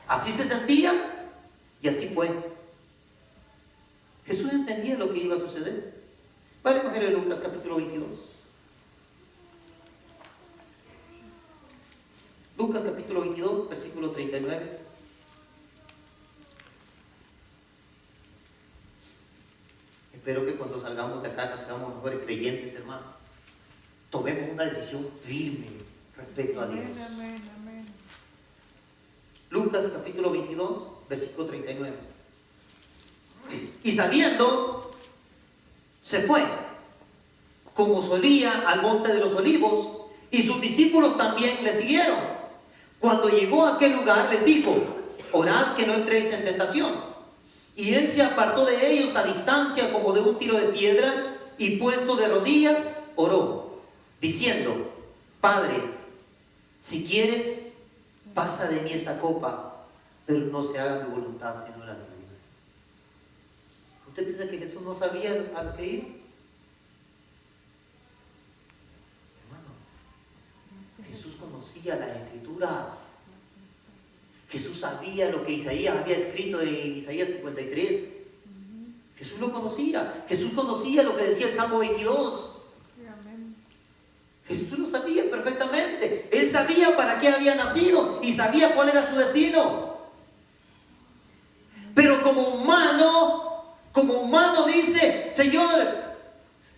A: Así se sentía y así fue. Jesús entendía lo que iba a suceder. Vale, Evangelio de Lucas, capítulo 22. Lucas, capítulo 22, versículo 39. Espero que cuando salgamos de acá nos seamos mejores creyentes, hermano. Tomemos una decisión firme respecto a Dios.
B: Amén, amén.
A: Lucas capítulo 22, versículo 39. Y saliendo, se fue como solía, al monte de los olivos, y sus discípulos también le siguieron. Cuando llegó a aquel lugar les dijo: orad que no entréis en tentación. Y él se apartó de ellos a distancia como de un tiro de piedra, y puesto de rodillas oró, diciendo: Padre, si quieres, pasa de mí esta copa, pero no se haga mi voluntad sino la tuya. ¿Usted piensa que Jesús no sabía a lo que iba? Hermano, Jesús conocía las Escrituras. Jesús sabía lo que Isaías había escrito en Isaías 53. Jesús lo conocía. Jesús conocía lo que decía el Salmo 22. Jesús lo sabía perfectamente. Él sabía para qué había nacido y sabía cuál era su destino. Pero como humano dice: Señor,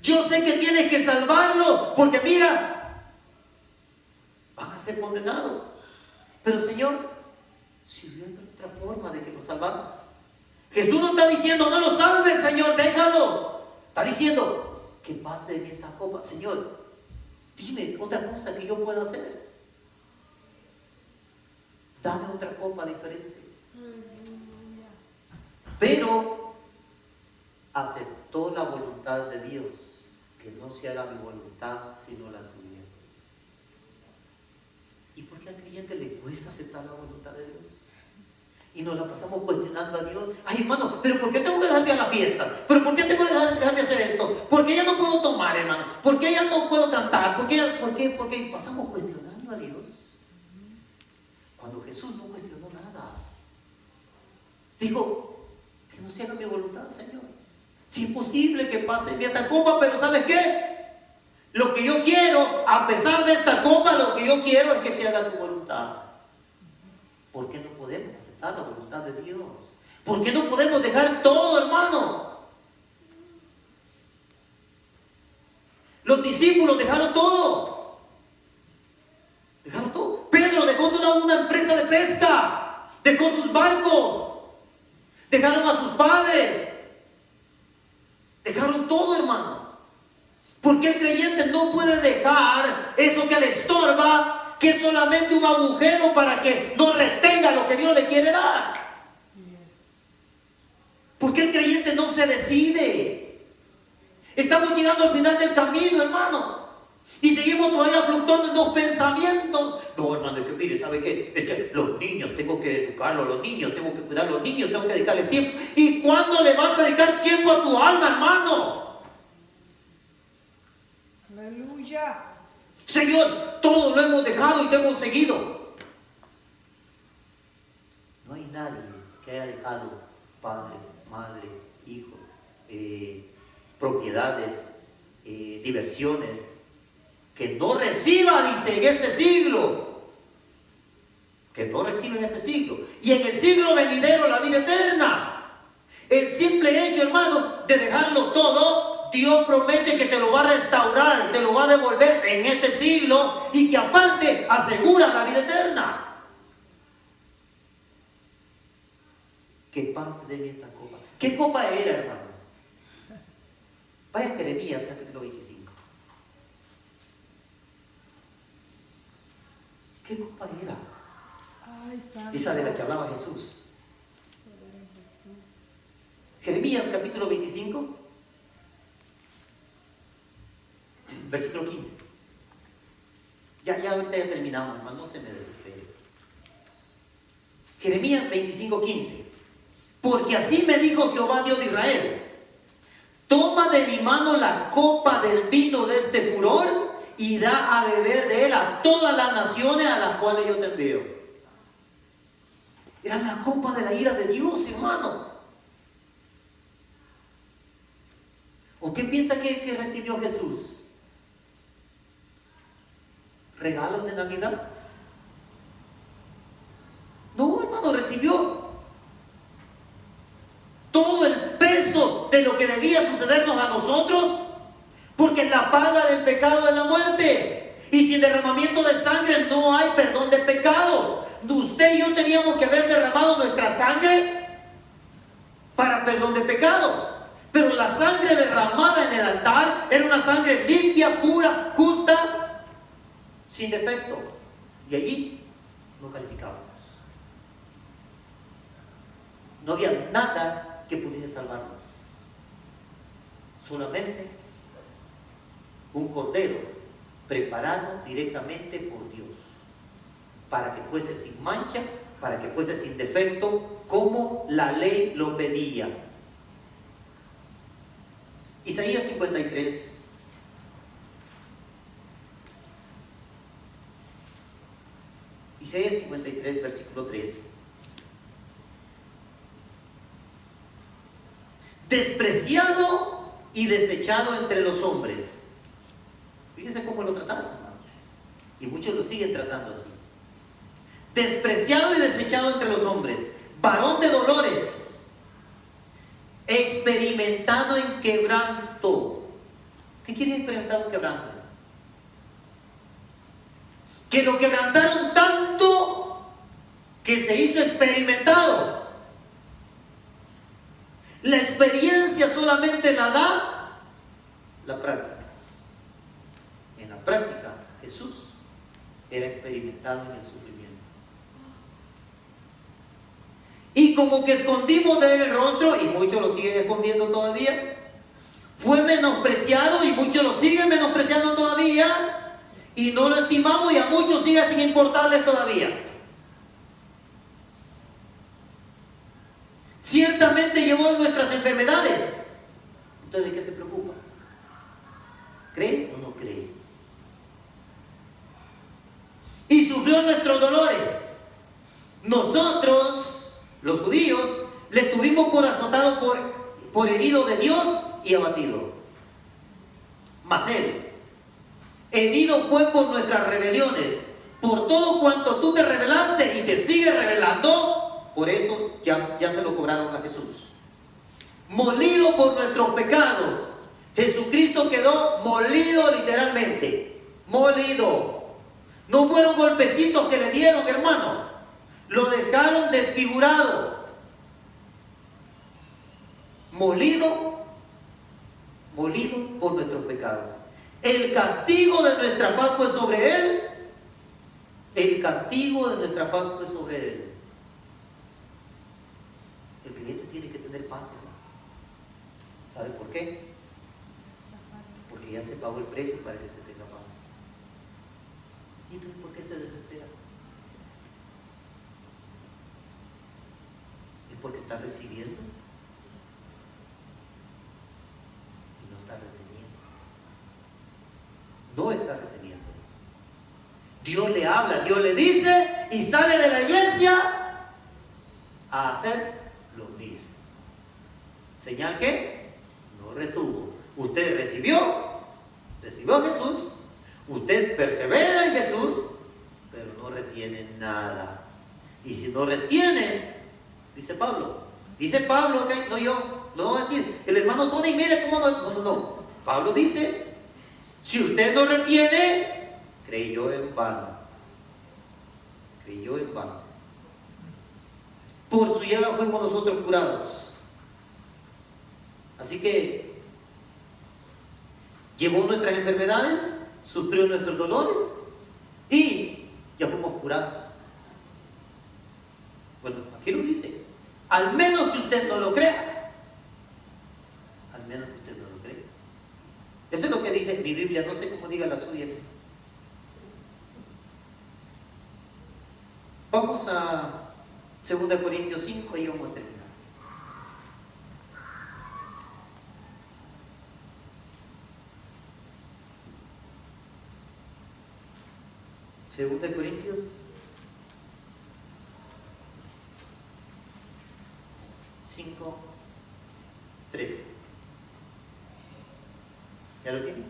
A: yo sé que tienes que salvarlo, porque mira, van a ser condenados. Pero Señor, si hubiera otra forma de que lo salvamos. Jesús no está diciendo: no lo salves, Señor, déjalo. Está diciendo: que pase de mí esta copa. Señor, dime otra cosa que yo pueda hacer. Dame otra copa diferente. Pero aceptó la voluntad de Dios, que no se haga mi voluntad sino la tuya. ¿Y por qué al creyente le cuesta aceptar la voluntad de Dios? Y nos la pasamos cuestionando a Dios. Ay, hermano, pero ¿por qué tengo que dejar de ir a la fiesta? ¿Pero por qué tengo que dejar de hacer esto? ¿Por qué ya no puedo tomar, hermano? ¿Por qué ya no puedo cantar? ¿Por qué pasamos cuestionando a Dios? Cuando Jesús no cuestionó nada. Dijo: que no se haga mi voluntad, Señor. Si es posible que pase mi esta copa, pero ¿sabes qué? Lo que yo quiero, a pesar de esta copa, lo que yo quiero es que se haga tu voluntad. ¿Por qué no podemos aceptar la voluntad de Dios? ¿Por qué no podemos dejar todo, hermano? Los discípulos dejaron todo. Dejaron todo. Pedro dejó toda una empresa de pesca. Dejó sus barcos. Dejaron a sus padres. Dejaron todo, hermano. ¿Por qué el creyente no puede dejar eso que le estorba, que es solamente un agujero para que no retenga lo que Dios le quiere dar? ¿Por qué el creyente no se decide? Estamos llegando al final del camino, hermano, y seguimos todavía fluctuando en los pensamientos. No, hermano, es que mire, ¿sabe qué? Es que los niños, tengo que educarlos, los niños, tengo que cuidar a los niños, tengo que dedicarles tiempo. ¿Y cuándo le vas a dedicar tiempo a tu alma, hermano?
B: Aleluya.
A: Señor, todo lo hemos dejado y te hemos seguido. No hay nadie que haya dejado padre, madre, hijo, propiedades, diversiones, que no reciba, dice, en este siglo. Que no reciba en este siglo. Y en el siglo venidero la vida eterna. El simple hecho, hermano, de dejarlo todo, Dios promete que te lo va a restaurar, te lo va a devolver en este siglo, y que aparte asegura la vida eterna. Que pase de mí esta copa. ¿Qué copa era, hermano? Vaya a Jeremías capítulo 25. ¿Qué copa era?
B: Ay, santo.
A: Esa de la que hablaba Jesús. Jeremías capítulo 25, versículo 15. Ya ahorita ya terminamos, hermano, no se me desespere. Jeremías 25, 15. Porque así me dijo Jehová Dios de Israel: toma de mi mano la copa del vino de este furor y da a beber de él a todas las naciones a las cuales yo te envío. Era la copa de la ira de Dios, hermano. ¿O qué piensa que recibió Jesús? ¿Regalos de Navidad? No, hermano, recibió todo el peso de lo que debía sucedernos a nosotros, porque la paga del pecado es la muerte, y sin derramamiento de sangre no hay perdón de pecado. Usted y yo teníamos que haber derramado nuestra sangre para perdón de pecados, Pero la sangre derramada en el altar era una sangre limpia, pura, justa, sin defecto. Y allí no calificábamos. No había nada que pudiera salvarnos. Solamente un cordero preparado directamente por Dios, para que fuese sin mancha, para que fuese sin defecto, como la ley lo pedía. Isaías 53. Isaías 53, versículo 3. Despreciado y desechado entre los hombres. Fíjense cómo lo trataron, hermano. Y muchos lo siguen tratando así. Despreciado y desechado entre los hombres, varón de dolores, experimentado en quebranto. ¿Qué quiere experimentado en quebranto? Que lo quebrantaron tanto que se hizo experimentado. La experiencia solamente la da la práctica. En la práctica, Jesús era experimentado en el sufrimiento. Y como que escondimos de él el rostro, y muchos lo siguen escondiendo todavía, fue menospreciado y muchos lo siguen menospreciando todavía, y no lo estimamos y a muchos sigue sin importarles todavía. Ciertamente llevó nuestras enfermedades. Entonces, ¿de qué se preocupa? ¿Cree o no cree? Y sufrió nuestros dolores. Nosotros, los judíos, le tuvimos por azotado, por herido de Dios y abatido. Mas él, herido fue por nuestras rebeliones, por todo cuanto tú te rebelaste y te sigues rebelando. Por eso ya se lo cobraron a Jesús. Molido por nuestros pecados. Jesucristo quedó molido literalmente. Molido. No fueron golpecitos que le dieron, hermano. Lo dejaron desfigurado. Molido por nuestros pecados. El castigo de nuestra paz fue sobre él. El castigo de nuestra paz fue sobre él. El creyente tiene que tener paz, hermano. ¿Sabe por qué? Porque ya se pagó el precio para que usted tenga paz. ¿Y entonces por qué se desespera? Es porque está recibiendo y no está reteniendo. No está reteniendo. Dios le habla, Dios le dice y sale de la iglesia a hacer lo mismo. ¿Señal qué? No retuvo. Usted recibió a Jesús, usted persevera en Jesús, pero no retiene nada. Y si no retiene, dice Pablo, ¿okay? No yo, lo voy a decir, el hermano Tony, mire cómo no. Pablo dice, si usted no retiene, creyó en vano. Por su llaga fuimos nosotros curados. Así que llevó nuestras enfermedades, sufrió nuestros dolores y ya fuimos curados. Bueno, aquí lo dice. Al menos que usted no lo crea. Al menos que usted no lo crea. Eso es lo que dice mi Biblia, no sé cómo diga la suya. Vamos a 2 Corintios 5 y vamos a terminar. Segunda de Corintios 5:13. ¿Ya lo tienen?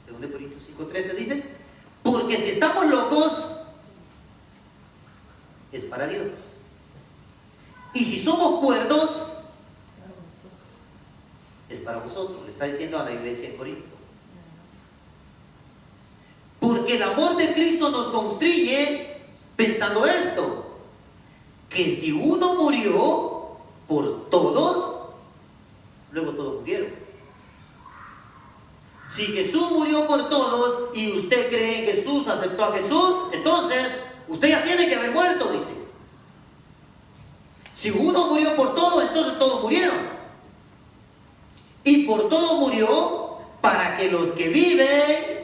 A: Segunda de Corintios 5:13 dice: porque si estamos locos, es para Dios. Y si somos cuerdos, es para vosotros. Le está diciendo a la iglesia en Corinto. Porque el amor de Cristo nos constriñe pensando esto, que si uno murió por todos, luego todos murieron. Si Jesús murió por todos y usted cree en Jesús, aceptó a Jesús, entonces usted ya tiene que haber muerto, dice. Si uno murió por todos, entonces todos murieron. Y por todo murió para que los que viven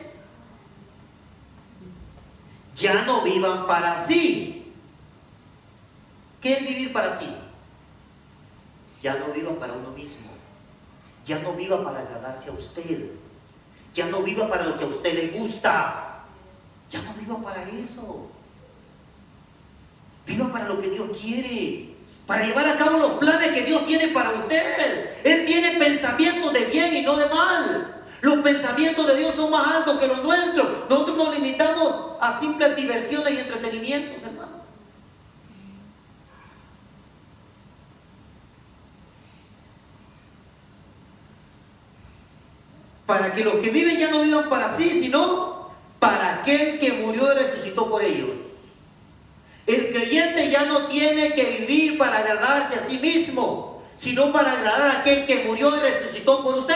A: ya no vivan para sí. ¿Qué es vivir para sí? Ya no viva para uno mismo. Ya no viva para agradarse a usted. Ya no viva para lo que a usted le gusta. Ya no viva para eso. Viva para lo que Dios quiere. Para llevar a cabo los planes que Dios tiene para usted. Él tiene pensamientos de bien y no de mal. Los pensamientos de Dios son más altos que los nuestros. Nosotros nos limitamos a simples diversiones y entretenimientos, hermano. Para que los que viven ya no vivan para sí, sino para aquel que murió y resucitó por ellos. El creyente ya no tiene que vivir para agradarse a sí mismo, sino para agradar a aquel que murió y resucitó por usted.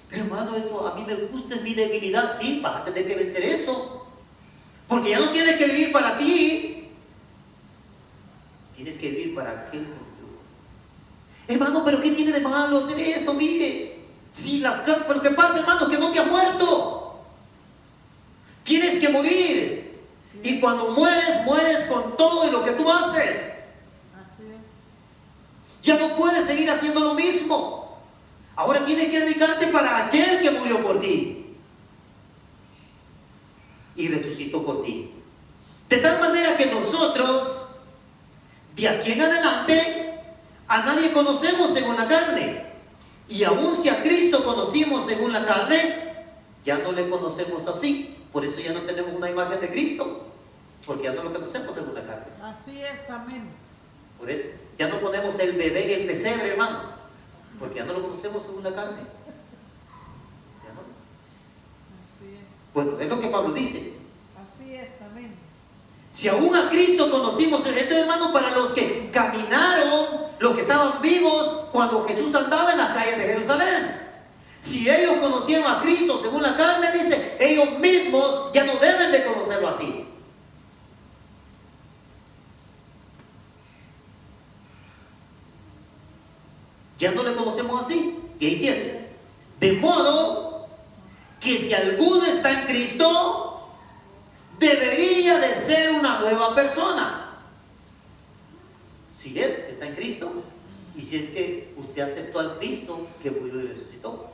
A: Pero hermano, esto a mí me gusta, es mi debilidad. Sí, vas a tener que vencer eso. Porque ya no tienes que vivir para ti. Tienes que vivir para aquel que murió. Hermano, pero ¿qué tiene de malo hacer esto? Mire, si pero ¿qué pasa, hermano? Que no te has muerto. Tienes que morir. Y cuando mueres, mueres con todo y lo que tú haces. Ya no puedes seguir haciendo lo mismo. Ahora tienes que dedicarte para aquel que murió por ti y resucitó por ti. De tal manera que nosotros, de aquí en adelante, a nadie conocemos según la carne. Y aun si a Cristo conocimos según la carne, ya no le conocemos así. Por eso ya no tenemos una imagen de Cristo, porque ya no lo conocemos según la carne.
B: Así es, amén.
A: Por eso, ya no ponemos el bebé en el pesebre, hermano, porque ya no lo conocemos según la carne. Ya no.
B: Así es.
A: Bueno, es lo que Pablo dice.
B: Así es, amén.
A: Si aún a Cristo conocimos, esto, hermano, para los que caminaron, los que estaban vivos cuando Jesús andaba en las calles de Jerusalén. Si ellos conocieron a Cristo según la carne, dice, ellos mismos ya no deben de conocerlo así. Ya no le conocemos así. Y ahí siente. De modo que si alguno está en Cristo, debería de ser una nueva persona. Si es que está en Cristo, y si es que usted aceptó al Cristo que murió y resucitó.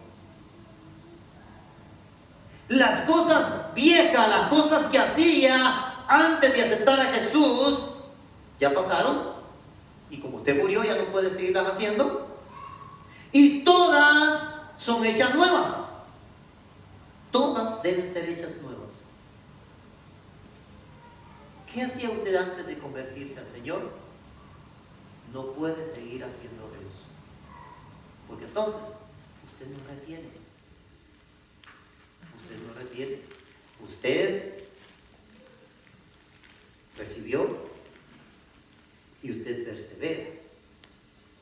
A: Las cosas viejas, las cosas que hacía antes de aceptar a Jesús, ya pasaron. Y como usted murió, ya no puede seguirlas haciendo. Y todas son hechas nuevas. Todas deben ser hechas nuevas. ¿Qué hacía usted antes de convertirse al Señor? No puede seguir haciendo eso. Porque entonces, usted no retiene. Usted no retiene. Usted recibió y usted persevera.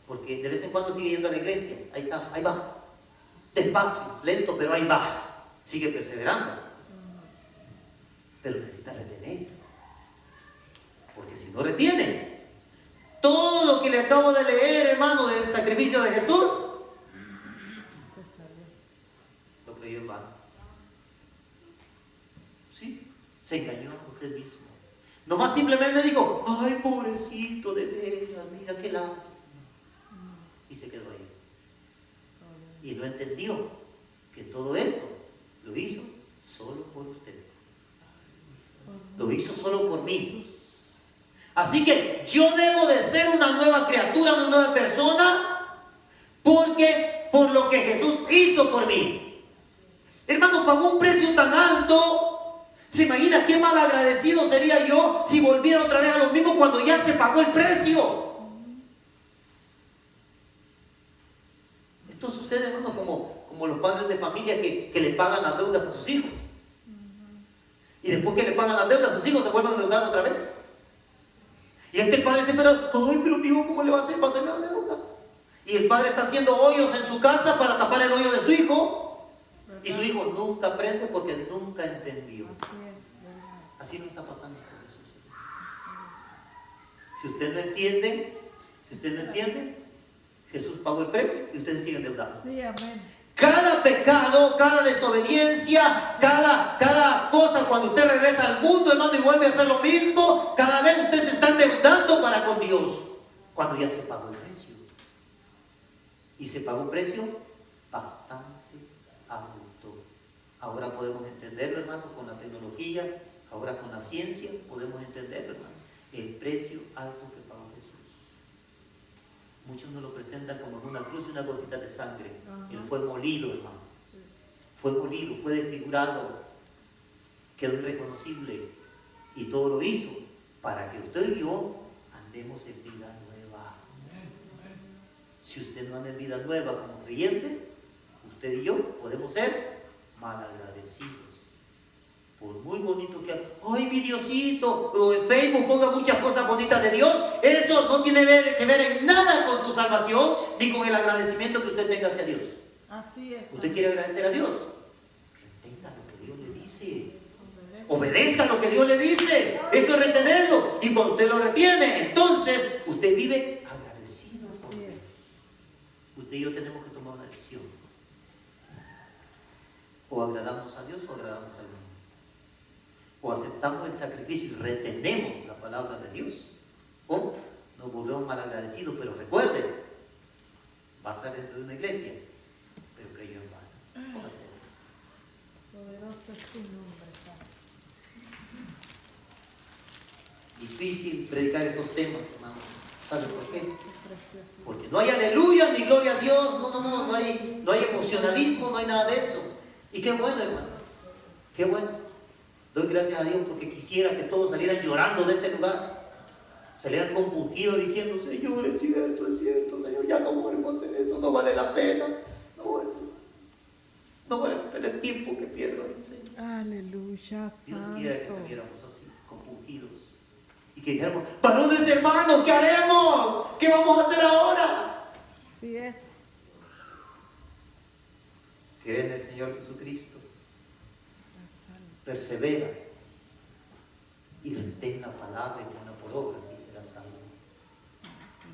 A: Porque de vez en cuando sigue yendo a la iglesia. Ahí está, ahí va. Despacio, lento, pero ahí va. Sigue perseverando. Pero necesita retener. Porque si no retiene, todo lo que le acabo de leer, hermano, del sacrificio de Jesús, lo creyó en vano. ¿Sí? Se engañó a usted mismo. Nomás simplemente digo, ay, pobrecito, de veras, mira qué lástima. Y se quedó ahí. Y no entendió que todo eso lo hizo solo por usted. Lo hizo solo por mí. Así que yo debo de ser una nueva criatura, una nueva persona, porque por lo que Jesús hizo por mí. Hermano, pagó un precio tan alto. ¿Se imagina qué mal agradecido sería yo si volviera otra vez a lo mismo cuando ya se pagó el precio? Esto sucede, hermano, como los padres de familia que le pagan las deudas a sus hijos. Y después que le pagan las deudas, sus hijos se vuelven a endeudar otra vez. Y el padre dice, ay, pero amigo, ¿cómo le va a hacer para hacer la deuda? Y el padre está haciendo hoyos en su casa para tapar el hoyo de su hijo. Y su hijo nunca aprende porque nunca entendió. Así no está pasando con Jesús. Si usted no entiende, Jesús pagó el precio y ustedes siguen endeudados.
B: Sí, amén.
A: Cada pecado, cada desobediencia, cada cosa, cuando usted regresa al mundo, hermano, y vuelve a hacer lo mismo, cada vez usted se está endeudando para con Dios, cuando ya se pagó el precio. Y se pagó un precio bastante alto. Ahora podemos entenderlo, hermano, con la tecnología, ahora con la ciencia, podemos entenderlo, hermano, el precio alto que pagó Jesús. Muchos nos lo presentan como en una cruz y una gotita de sangre. Él fue molido, hermano. Fue molido, fue desfigurado, quedó irreconocible. Y todo lo hizo para que usted y yo andemos en vida nueva. Si usted no anda en vida nueva como creyente, usted y yo podemos ser malagradecidos. Por muy bonito que ay, mi Diosito, o en Facebook ponga muchas cosas bonitas de Dios, eso no tiene que ver en nada con su salvación ni con el agradecimiento que usted tenga hacia Dios.
B: Así es.
A: ¿Usted quiere agradecer a Dios? Retenga lo que Dios le dice. Obedezca lo que Dios le dice. Eso es retenerlo. Y cuando usted lo retiene, entonces usted vive agradecido por Dios. Usted y yo tenemos que tomar una decisión. O agradamos a Dios o agradamos al mundo. O aceptamos el sacrificio y retenemos la palabra de Dios, o nos volvemos malagradecidos. Pero recuerden, va a estar dentro de una iglesia, pero creyó en vano. Póngase.
B: Poderoso es tu nombre, Padre.
A: Difícil predicar estos temas, hermano. ¿Saben por qué? Porque no hay aleluya ni gloria a Dios. No hay emocionalismo, no hay nada de eso. Y qué bueno, hermano. Qué bueno. Doy gracias a Dios porque quisiera que todos salieran llorando de este lugar. Salieran compungidos diciendo, Señor, es cierto, Señor, ya no vuelvo a hacer eso, no vale la pena. No vale la pena el tiempo que pierdo ahí, Señor.
B: Aleluya,
A: Dios
B: santo.
A: quiera que saliéramos así, compungidos. Y que dijéramos, varones hermanos, ¿qué haremos? ¿Qué vamos a hacer ahora?
B: Así es.
A: Cree en el Señor Jesucristo. Persevera y retén la palabra y pon por obra, dice la salva.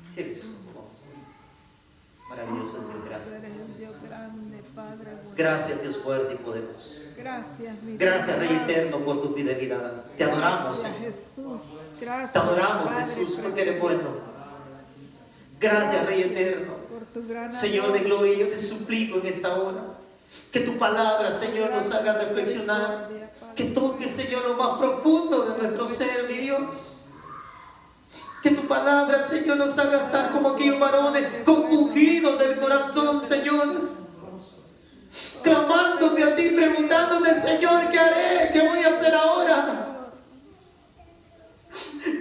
A: Cierre sus ojos, vamos a orar. Maravilloso Dios, gracias. Gracias, Dios fuerte y poderoso. Gracias, Rey eterno, por tu fidelidad. Te adoramos, Señor. Te adoramos, Jesús, porque eres bueno. Gracias, Rey eterno. Señor de gloria, yo te suplico en esta hora que tu palabra, Señor, nos haga reflexionar. Que toque, Señor, lo más profundo de nuestro ser, mi Dios. Que tu palabra, Señor, nos haga estar como aquellos varones compungidos del corazón, Señor. Clamándote a ti, preguntándote, Señor, ¿qué haré? ¿Qué voy a hacer ahora?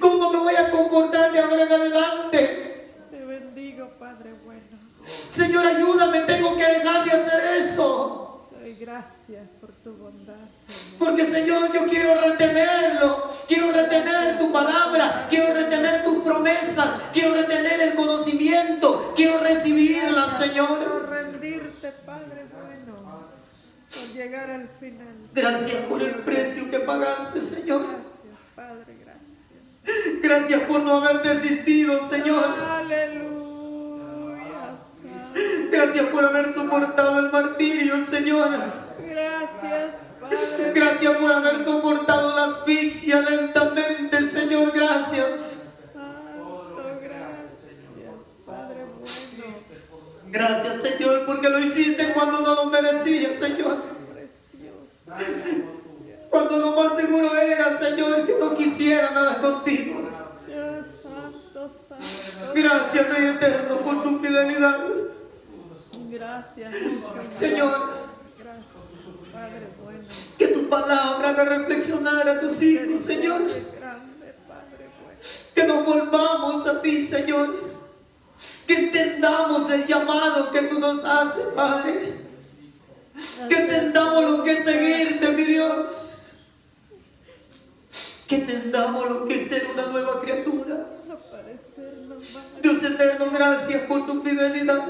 A: ¿Cómo me voy a comportar de ahora en adelante?
B: Te bendigo, Padre bueno.
A: Señor, ayúdame, tengo que dejar de hacer eso.
B: Doy gracias por tu bondad, Señor.
A: Porque, Señor, yo quiero retenerlo. Quiero retener tu palabra. Quiero retener tus promesas. Quiero retener el conocimiento. Quiero recibirla, Señor.
B: Por rendirte, Padre bueno. Por llegar al final.
A: Gracias por el precio que pagaste, Señor.
B: Gracias, Padre, gracias.
A: Gracias por no haber desistido, Señor.
B: Aleluya.
A: Gracias por haber soportado el martirio, Señor.
B: Gracias, Padre.
A: Gracias por haber soportado la asfixia lentamente, Señor. Gracias.
B: Santo, gracias, Padre bueno.
A: Gracias, Señor, porque lo hiciste cuando no lo merecía, Señor.
B: Precioso.
A: Cuando lo más seguro era, Señor, que no quisiera nada contigo.
B: Santo, santo.
A: Gracias, Rey eterno, por tu fidelidad.
B: Gracias,
A: Señor.
B: Gracias, Padre bueno.
A: Que tu palabra haga reflexionar a tus hijos, Señor.
B: Grande, Padre bueno.
A: Que nos volvamos a ti, Señor. Que entendamos el llamado que tú nos haces, Padre. Que entendamos lo que es seguirte, mi Dios. que entendamos lo que es ser una nueva criatura.
B: No parecernos más.
A: Dios eterno, gracias por tu fidelidad.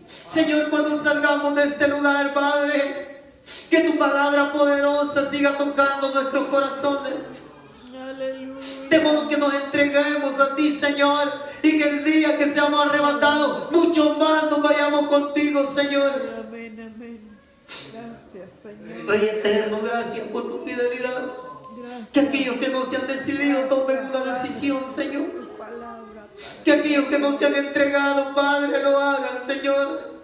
A: Señor, cuando salgamos de este lugar, Padre, que tu palabra poderosa siga tocando nuestros corazones.
B: Aleluya.
A: De modo que nos entreguemos a ti, Señor, y que el día que seamos arrebatados, mucho más nos vayamos contigo, Señor.
B: Amén, amén. Gracias, Señor.
A: Rey eterno, gracias por tu fidelidad.
B: Gracias.
A: Que aquellos que no se han decidido tomen una decisión, Señor.
B: Tu palabra, Padre.
A: Que aquellos que no se han entregado, Padre, lo hagan, Señor.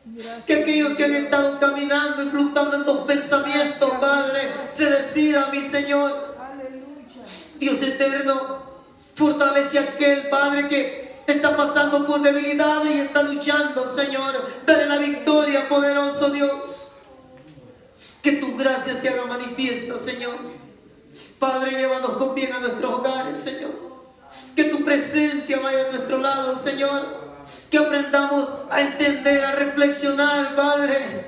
B: Gracias.
A: Que aquellos que han estado caminando y flotando en tus pensamientos, Padre, se decidan, mi Señor.
B: Aleluya.
A: Dios eterno, fortalece a aquel, Padre, que está pasando por debilidades y está luchando, Señor. Dale la victoria, poderoso Dios. Que tu gracia se haga manifiesta, Señor. Padre, llévanos con bien a nuestros hogares, Señor. Que tu presencia vaya a nuestro lado, Señor. Que aprendamos a entender, a reflexionar, Padre,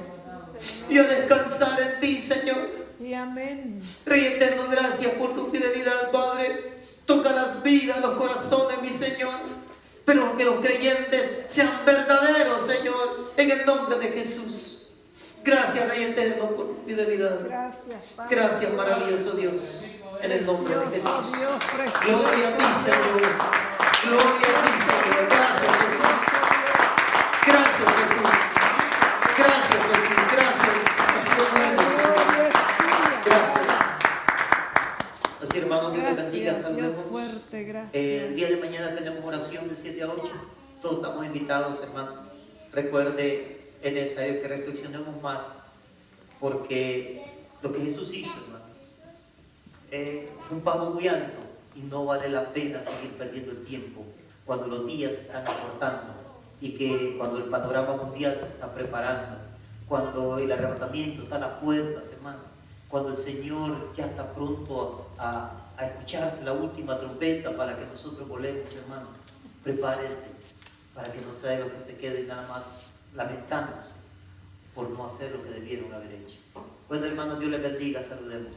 A: y a descansar en ti, Señor.
B: Y amén.
A: Rey eterno, gracias por tu fidelidad, Padre. Toca las vidas, los corazones, mi Señor. Pero que los creyentes sean verdaderos, Señor, en el nombre de Jesús. Gracias, Rey eterno, por tu fidelidad.
B: Gracias, Padre.
A: Gracias, maravilloso Dios, en el nombre de Jesús.
B: Dios precioso.
A: Gloria a ti, Señor. Gloria a ti, Señor. Gracias, Jesús. Gracias, Jesús. Gracias, Jesús. Gracias. Ha sido bueno, Señor. Gracias. Así, hermanos, Dios les bendiga.
B: Gracias, Dios
A: Saludemos.
B: fuerte, gracias.
A: El día de mañana tenemos oración de 7 a 8. Todos estamos invitados, hermano. Recuerde, es necesario que reflexionemos más, porque lo que Jesús hizo, hermano, es un pago muy alto y no vale la pena seguir perdiendo el tiempo cuando los días se están acortando y que cuando el panorama mundial se está preparando, cuando el arrebatamiento está a las puertas, hermano, cuando el Señor ya está pronto a escucharse la última trompeta para que nosotros volemos, hermano. Prepárese para que no sea de los que se queden nada más lamentándose por no hacer lo que debieron haber hecho. Bueno, hermano, Dios les bendiga, saludemos.